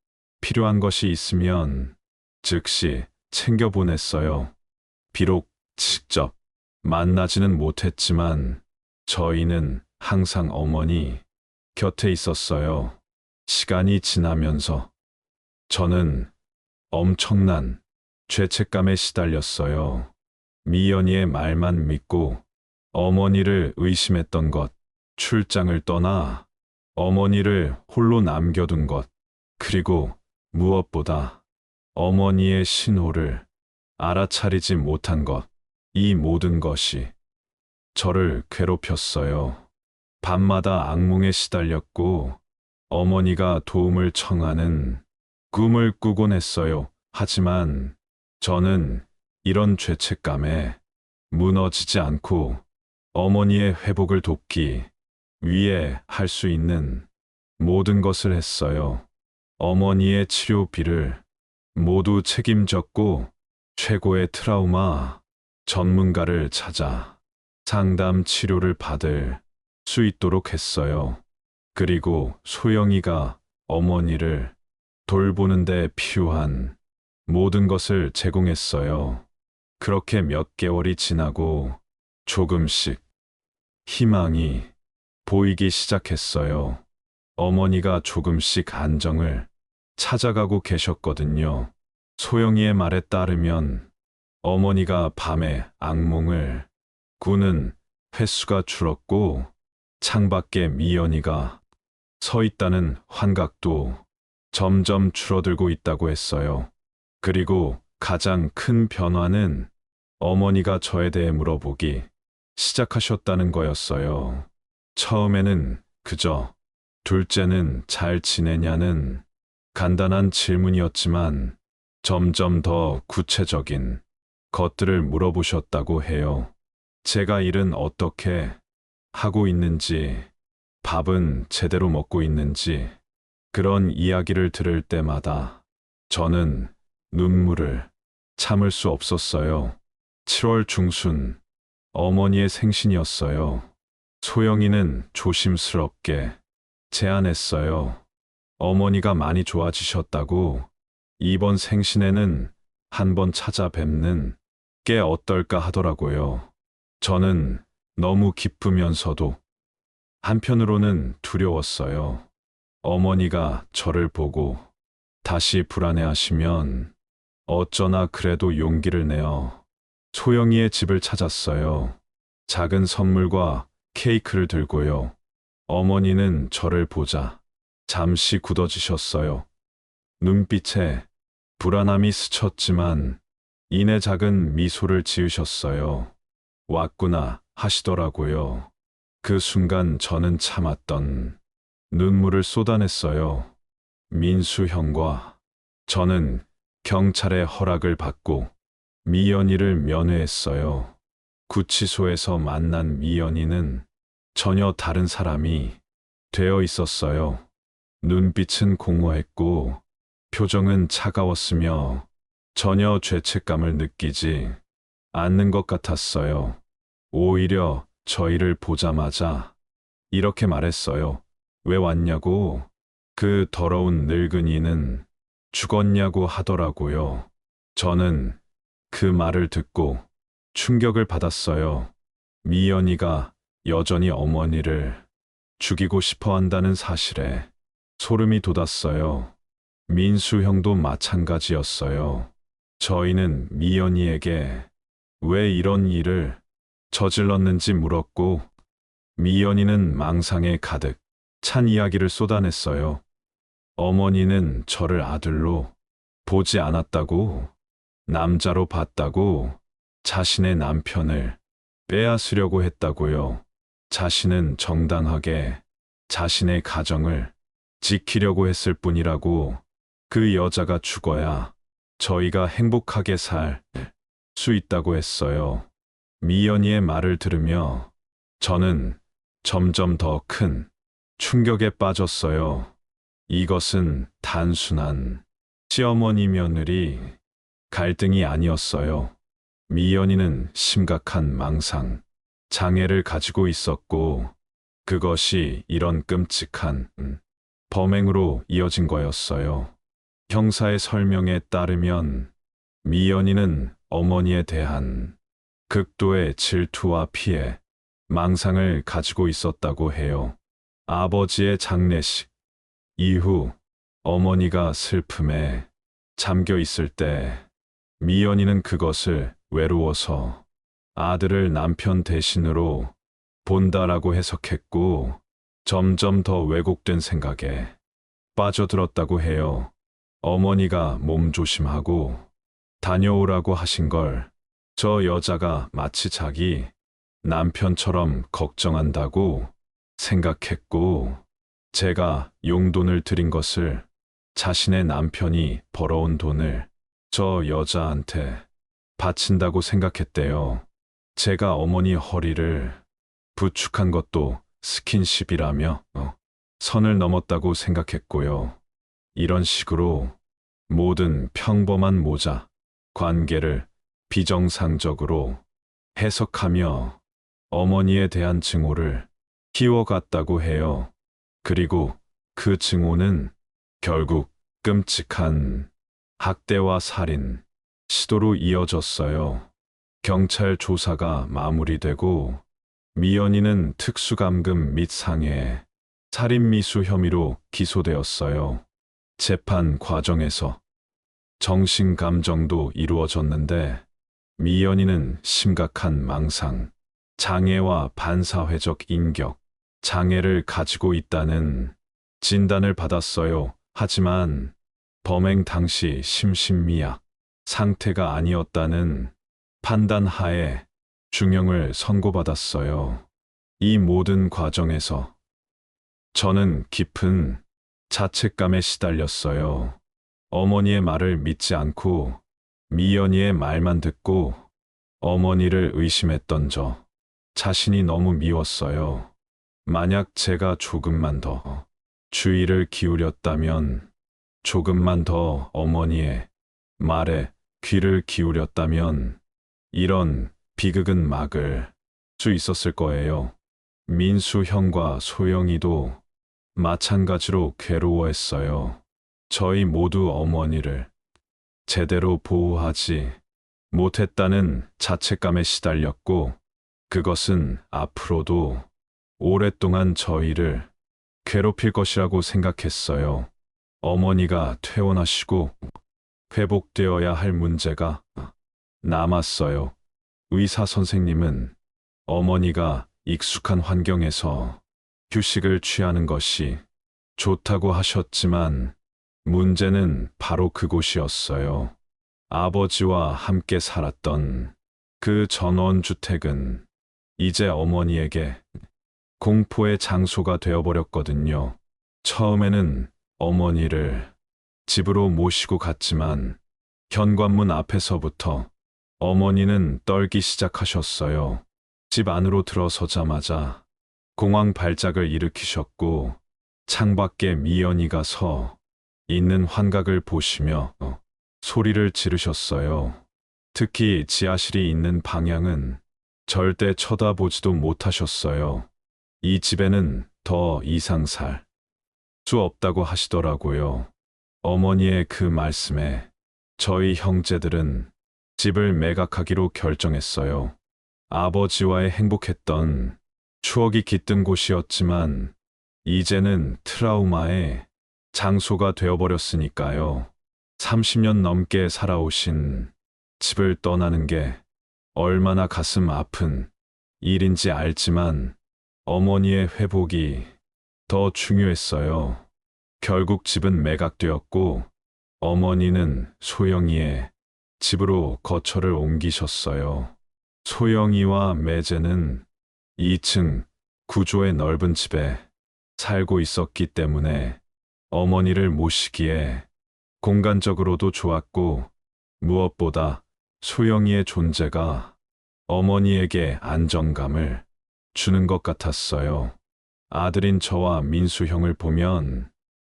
필요한 것이 있으면 즉시 챙겨보냈어요. 비록 직접 만나지는 못했지만 저희는 항상 어머니 곁에 있었어요. 시간이 지나면서 저는 엄청난 죄책감에 시달렸어요. 미연이의 말만 믿고 어머니를 의심했던 것, 출장을 떠나 어머니를 홀로 남겨둔 것, 그리고 무엇보다 어머니의 신호를 알아차리지 못한 것, 이 모든 것이 저를 괴롭혔어요. 밤마다 악몽에 시달렸고 어머니가 도움을 청하는 꿈을 꾸곤 했어요. 하지만 저는 이런 죄책감에 무너지지 않고 어머니의 회복을 돕기 위해 할 수 있는 모든 것을 했어요. 어머니의 치료비를 모두 책임졌고 최고의 트라우마 전문가를 찾아 상담 치료를 받을 수 있도록 했어요. 그리고 소영이가 어머니를 돌보는데 필요한 모든 것을 제공했어요. 그렇게 몇 개월이 지나고 조금씩 희망이 보이기 시작했어요. 어머니가 조금씩 안정을 찾아가고 계셨거든요. 소영이의 말에 따르면 어머니가 밤에 악몽을 꾸는 횟수가 줄었고 창밖에 미연이가 서 있다는 환각도 점점 줄어들고 있다고 했어요. 그리고 가장 큰 변화는 어머니가 저에 대해 물어보기 시작하셨다는 거였어요. 처음에는 그저 둘째는 잘 지내냐는 간단한 질문이었지만 점점 더 구체적인 것들을 물어보셨다고 해요. 제가 일은 어떻게 하고 있는지, 밥은 제대로 먹고 있는지, 그런 이야기를 들을 때마다 저는 눈물을 참을 수 없었어요. 7월 중순, 어머니의 생신이었어요. 소영이는 조심스럽게 제안했어요. 어머니가 많이 좋아지셨다고 이번 생신에는 한번 찾아뵙는 게 어떨까 하더라고요. 저는 너무 기쁘면서도 한편으로는 두려웠어요. 어머니가 저를 보고 다시 불안해하시면 어쩌나 그래도 용기를 내어 소영이의 집을 찾았어요. 작은 선물과 케이크를 들고요. 어머니는 저를 보자 잠시 굳어지셨어요. 눈빛에 불안함이 스쳤지만 이내 작은 미소를 지으셨어요. 왔구나 하시더라고요. 그 순간 저는 참았던 눈물을 쏟아냈어요. 민수 형과 저는 경찰의 허락을 받고 미연이를 면회했어요. 구치소에서 만난 미연이는 전혀 다른 사람이 되어 있었어요. 눈빛은 공허했고 표정은 차가웠으며 전혀 죄책감을 느끼지 않는 것 같았어요. 오히려 저희를 보자마자 이렇게 말했어요. 왜 왔냐고? 그 더러운 늙은이는 죽었냐고 하더라고요. 저는 그 말을 듣고 충격을 받았어요. 미연이가 여전히 어머니를 죽이고 싶어 한다는 사실에 소름이 돋았어요. 민수 형도 마찬가지였어요. 저희는 미연이에게 왜 이런 일을 저질렀는지 물었고, 미연이는 망상에 가득 찬 이야기를 쏟아냈어요. 어머니는 저를 아들로 보지 않았다고, 남자로 봤다고, 자신의 남편을 빼앗으려고 했다고요. 자신은 정당하게 자신의 가정을 지키려고 했을 뿐이라고. 그 여자가 죽어야 저희가 행복하게 살 수 있다고 했어요. 미연이의 말을 들으며 저는 점점 더 큰 충격에 빠졌어요. 이것은 단순한 시어머니 며느리 갈등이 아니었어요. 미연이는 심각한 망상 장애를 가지고 있었고 그것이 이런 끔찍한 범행으로 이어진 거였어요. 형사의 설명에 따르면 미연이는 어머니에 대한 극도의 질투와 피해, 망상을 가지고 있었다고 해요. 아버지의 장례식 이후 어머니가 슬픔에 잠겨 있을 때 미연이는 그것을 외로워서 아들을 남편 대신으로 본다라고 해석했고 점점 더 왜곡된 생각에 빠져들었다고 해요. 어머니가 몸 조심하고 다녀오라고 하신 걸 저 여자가 마치 자기 남편처럼 걱정한다고 생각했고 제가 용돈을 드린 것을 자신의 남편이 벌어온 돈을 저 여자한테 바친다고 생각했대요. 제가 어머니 허리를 부축한 것도 스킨십이라며 선을 넘었다고 생각했고요. 이런 식으로 모든 평범한 모자 관계를 비정상적으로 해석하며 어머니에 대한 증오를 키워갔다고 해요. 그리고 그 증오는 결국 끔찍한 학대와 살인 시도로 이어졌어요. 경찰 조사가 마무리되고 미연이는 특수감금 및 상해, 살인미수 혐의로 기소되었어요. 재판 과정에서 정신감정도 이루어졌는데 미연이는 심각한 망상, 장애와 반사회적 인격, 장애를 가지고 있다는 진단을 받았어요. 하지만 범행 당시 심신미약 상태가 아니었다는 판단 하에 중형을 선고받았어요. 이 모든 과정에서 저는 깊은 자책감에 시달렸어요. 어머니의 말을 믿지 않고 미연이의 말만 듣고 어머니를 의심했던 저 자신이 너무 미웠어요. 만약 제가 조금만 더 주의를 기울였다면, 조금만 더 어머니의 말에 귀를 기울였다면 이런 비극은 막을 수 있었을 거예요. 민수 형과 소영이도 마찬가지로 괴로워했어요. 저희 모두 어머니를 제대로 보호하지 못했다는 자책감에 시달렸고, 그것은 앞으로도 오랫동안 저희를 괴롭힐 것이라고 생각했어요. 어머니가 퇴원하시고 회복되어야 할 문제가 남았어요. 의사 선생님은 어머니가 익숙한 환경에서 휴식을 취하는 것이 좋다고 하셨지만 문제는 바로 그곳이었어요. 아버지와 함께 살았던 그 전원주택은 이제 어머니에게 공포의 장소가 되어버렸거든요. 처음에는 어머니를 집으로 모시고 갔지만 현관문 앞에서부터 어머니는 떨기 시작하셨어요. 집 안으로 들어서자마자 공황 발작을 일으키셨고, 창밖에 미연이가 서 있는 환각을 보시며 소리를 지르셨어요. 특히 지하실이 있는 방향은 절대 쳐다보지도 못하셨어요. 이 집에는 더 이상 살 수 없다고 하시더라고요. 어머니의 그 말씀에 저희 형제들은 집을 매각하기로 결정했어요. 아버지와의 행복했던 추억이 깃든 곳이었지만 이제는 트라우마의 장소가 되어버렸으니까요. 30년 넘게 살아오신 집을 떠나는 게 얼마나 가슴 아픈 일인지 알지만 어머니의 회복이 더 중요했어요. 결국 집은 매각되었고 어머니는 소영이의 집으로 거처를 옮기셨어요. 소영이와 매제는 2층 구조의 넓은 집에 살고 있었기 때문에 어머니를 모시기에 공간적으로도 좋았고, 무엇보다 소영이의 존재가 어머니에게 안정감을 주는 것 같았어요. 아들인 저와 민수 형을 보면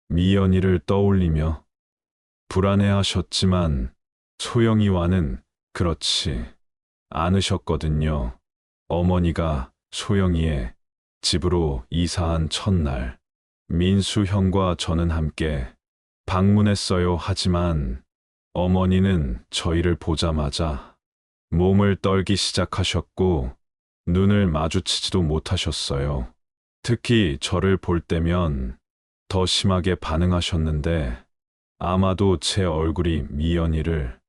미연이를 떠올리며 불안해하셨지만 소영이와는 그렇지 않으셨거든요. 어머니가 소영이의 집으로 이사한 첫날, 민수 형과 저는 함께 방문했어요. 하지만 어머니는 저희를 보자마자 몸을 떨기 시작하셨고 눈을 마주치지도 못하셨어요. 특히 저를 볼 때면 더 심하게 반응하셨는데 아마도 제 얼굴이 미연이를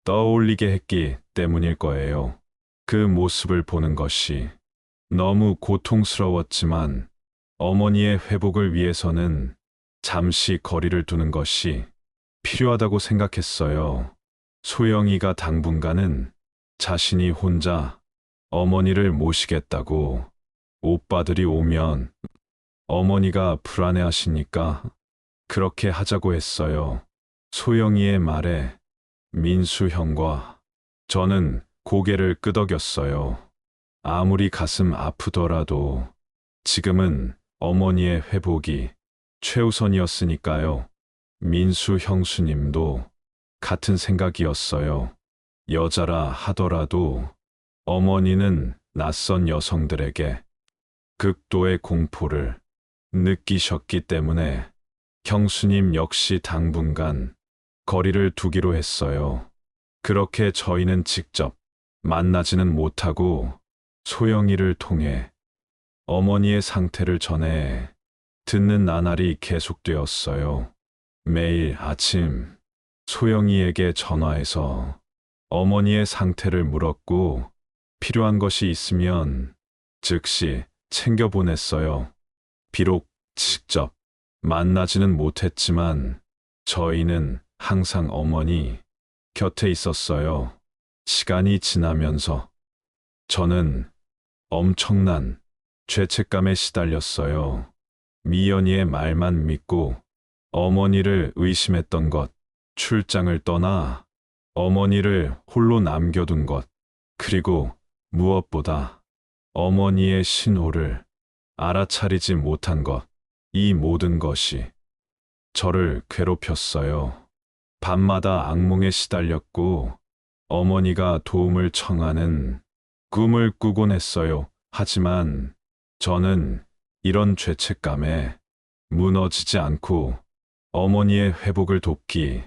떠올리게 했기 때문일 거예요. 그 모습을 보는 것이 너무 고통스러웠지만 어머니의 회복을 위해서는 잠시 거리를 두는 것이 필요하다고 생각했어요. 소영이가 당분간은 자신이 혼자 어머니를 모시겠다고, 오빠들이 오면 어머니가 불안해하시니까 그렇게 하자고 했어요. 소영이의 말에 민수 형과 저는 고개를 끄덕였어요. 아무리 가슴 아프더라도 지금은 어머니의 회복이 최우선이었으니까요. 민수 형수님도 같은 생각이었어요. 여자라 하더라도 어머니는 낯선 여성들에게 극도의 공포를 느끼셨기 때문에 형수님 역시 당분간 거리를 두기로 했어요. 그렇게 저희는 직접 만나지는 못하고 소영이를 통해 어머니의 상태를 전해 듣는 나날이 계속되었어요. 매일 아침 소영이에게 전화해서 어머니의 상태를 물었고 필요한 것이 있으면 즉시 챙겨보냈어요. 비록 직접 만나지는 못했지만 저희는 항상 어머니 곁에 있었어요. 시간이 지나면서 저는 엄청난 죄책감에 시달렸어요. 미연이의 말만 믿고 어머니를 의심했던 것, 출장을 떠나 어머니를 홀로 남겨둔 것, 그리고 무엇보다 어머니의 신호를 알아차리지 못한 것, 이 모든 것이 저를 괴롭혔어요. 밤마다 악몽에 시달렸고 어머니가 도움을 청하는 꿈을 꾸곤 했어요. 하지만 저는 이런 죄책감에 무너지지 않고 어머니의 회복을 돕기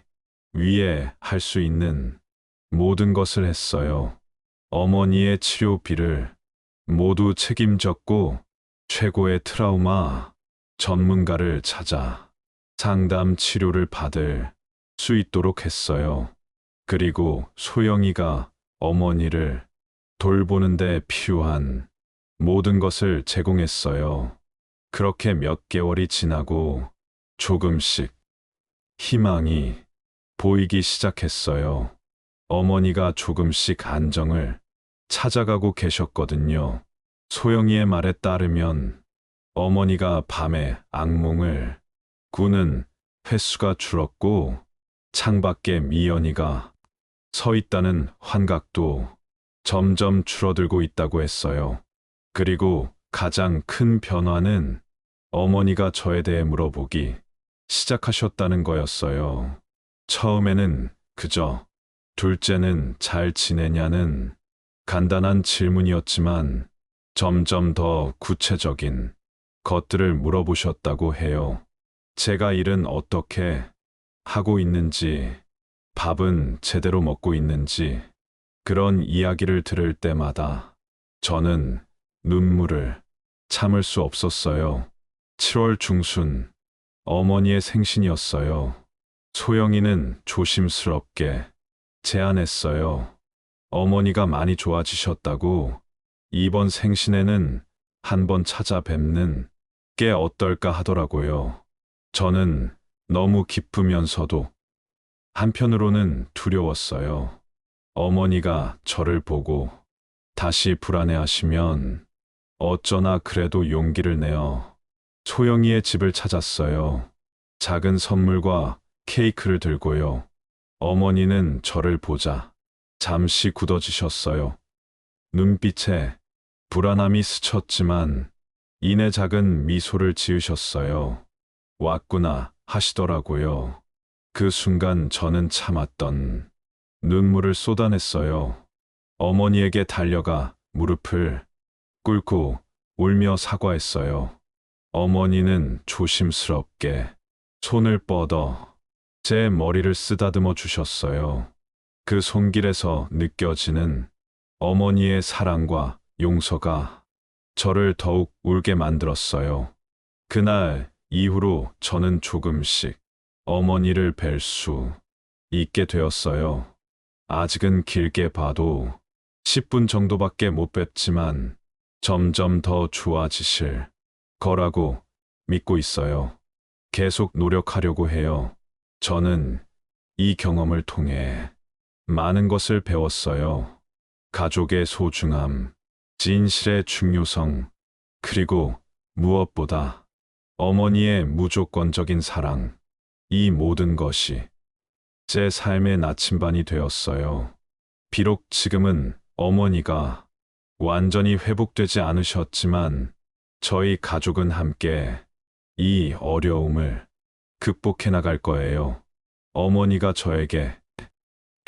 위해 할 수 있는 모든 것을 했어요. 어머니의 치료비를 모두 책임졌고 최고의 트라우마 전문가를 찾아 상담 치료를 받을 수 있도록 했어요. 그리고 소영이가 어머니를 돌보는 데 필요한 모든 것을 제공했어요. 그렇게 몇 개월이 지나고 조금씩 희망이 보이기 시작했어요. 어머니가 조금씩 안정을 찾아가고 계셨거든요. 소영이의 말에 따르면 어머니가 밤에 악몽을 꾸는 횟수가 줄었고 창밖에 미연이가 서 있다는 환각도 점점 줄어들고 있다고 했어요. 그리고 가장 큰 변화는 어머니가 저에 대해 물어보기 시작하셨다는 거였어요. 처음에는 그저 둘째는 잘 지내냐는 간단한 질문이었지만 점점 더 구체적인 것들을 물어보셨다고 해요. 제가 일은 어떻게 하고 있는지, 밥은 제대로 먹고 있는지, 그런 이야기를 들을 때마다 저는 눈물을 참을 수 없었어요. 7월 중순, 어머니의 생신이었어요. 소영이는 조심스럽게 제안했어요. 어머니가 많이 좋아지셨다고 이번 생신에는 한번 찾아뵙는 게 어떨까 하더라고요. 저는 너무 기쁘면서도 한편으로는 두려웠어요. 어머니가 저를 보고 다시 불안해하시면 어쩌나 그래도 용기를 내어 소영이의 집을 찾았어요. 작은 선물과 케이크를 들고요. 어머니는 저를 보자 잠시 굳어지셨어요. 눈빛에 불안함이 스쳤지만 이내 작은 미소를 지으셨어요. 왔구나 하시더라고요. 그 순간 저는 참았던 눈물을 쏟아냈어요. 어머니에게 달려가 무릎을 꿇고 울며 사과했어요. 어머니는 조심스럽게 손을 뻗어 제 머리를 쓰다듬어 주셨어요. 그 손길에서 느껴지는 어머니의 사랑과 용서가 저를 더욱 울게 만들었어요. 그날 이후로 저는 조금씩 어머니를 뵐 수 있게 되었어요. 아직은 길게 봐도 10분 정도밖에 못 뵙지만 점점 더 좋아지실 거라고 믿고 있어요. 계속 노력하려고 해요. 저는 이 경험을 통해 많은 것을 배웠어요. 가족의 소중함, 진실의 중요성, 그리고 무엇보다 어머니의 무조건적인 사랑, 이 모든 것이 제 삶의 나침반이 되었어요. 비록 지금은 어머니가 완전히 회복되지 않으셨지만 저희 가족은 함께 이 어려움을 극복해 나갈 거예요. 어머니가 저에게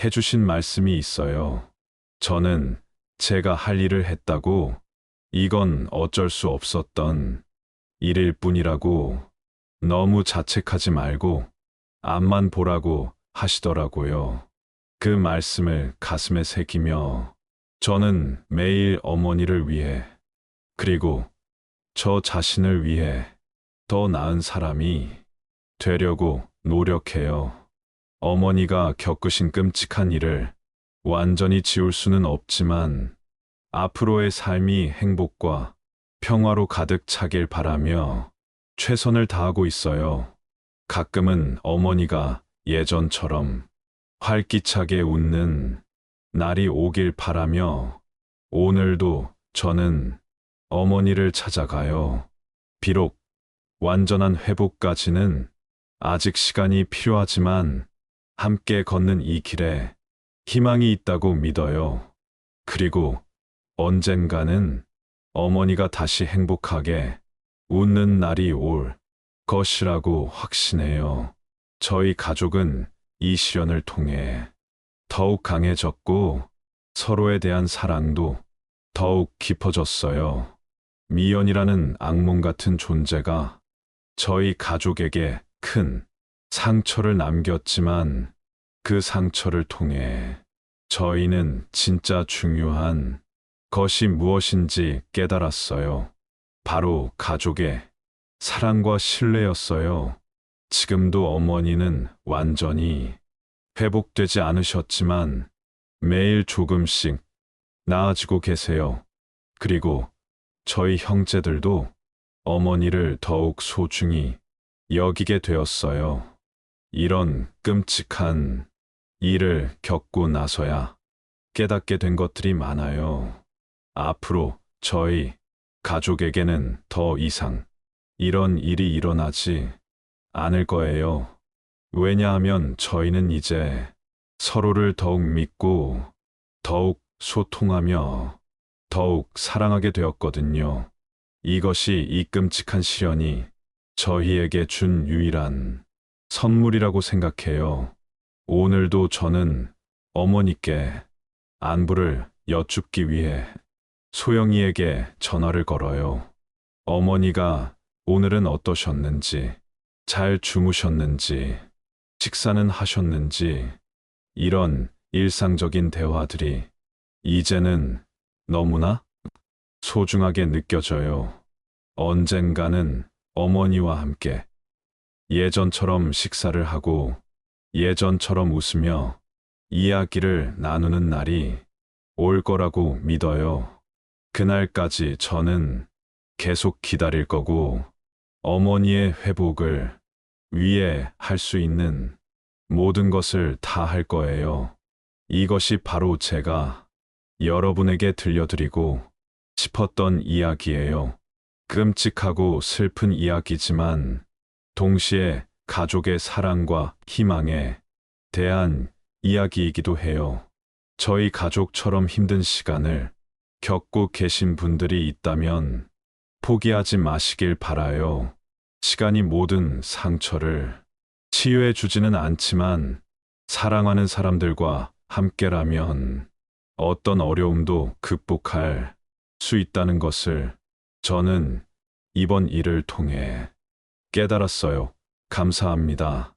해주신 말씀이 있어요. 저는 제가 할 일을 했다고, 이건 어쩔 수 없었던 일일 뿐이라고, 너무 자책하지 말고 앞만 보라고 하시더라고요. 그 말씀을 가슴에 새기며 저는 매일 어머니를 위해 그리고 저 자신을 위해 더 나은 사람이 되려고 노력해요. 어머니가 겪으신 끔찍한 일을 완전히 지울 수는 없지만 앞으로의 삶이 행복과 평화로 가득 차길 바라며 최선을 다하고 있어요. 가끔은 어머니가 예전처럼 활기차게 웃는 날이 오길 바라며 오늘도 저는 어머니를 찾아가요. 비록 완전한 회복까지는 아직 시간이 필요하지만 함께 걷는 이 길에 희망이 있다고 믿어요. 그리고 언젠가는 어머니가 다시 행복하게 웃는 날이 올 것이라고 확신해요. 저희 가족은 이 시련을 통해 더욱 강해졌고 서로에 대한 사랑도 더욱 깊어졌어요. 미연이라는 악몽 같은 존재가 저희 가족에게 큰 상처를 남겼지만 그 상처를 통해 저희는 진짜 중요한 것이 무엇인지 깨달았어요. 바로 가족의 사랑과 신뢰였어요. 지금도 어머니는 완전히 회복되지 않으셨지만 매일 조금씩 나아지고 계세요. 그리고 저희 형제들도 어머니를 더욱 소중히 여기게 되었어요. 이런 끔찍한 일을 겪고 나서야 깨닫게 된 것들이 많아요. 앞으로 저희 가족에게는 더 이상 이런 일이 일어나지 않을 거예요. 왜냐하면 저희는 이제 서로를 더욱 믿고 더욱 소통하며 더욱 사랑하게 되었거든요. 이것이 이 끔찍한 시련이 저희에게 준 유일한 선물이라고 생각해요. 오늘도 저는 어머니께 안부를 여쭙기 위해 소영이에게 전화를 걸어요. 어머니가 오늘은 어떠셨는지, 잘 주무셨는지, 식사는 하셨는지, 이런 일상적인 대화들이 이제는 너무나 소중하게 느껴져요. 언젠가는 어머니와 함께 예전처럼 식사를 하고 예전처럼 웃으며 이야기를 나누는 날이 올 거라고 믿어요. 그날까지 저는 계속 기다릴 거고 어머니의 회복을 위해 할 수 있는 모든 것을 다 할 거예요. 이것이 바로 제가 여러분에게 들려드리고 싶었던 이야기예요. 끔찍하고 슬픈 이야기지만 동시에 가족의 사랑과 희망에 대한 이야기이기도 해요. 저희 가족처럼 힘든 시간을 겪고 계신 분들이 있다면 포기하지 마시길 바라요. 시간이 모든 상처를 치유해 주지는 않지만 사랑하는 사람들과 함께라면 어떤 어려움도 극복할 수 있다는 것을 저는 이번 일을 통해 깨달았어요. 감사합니다.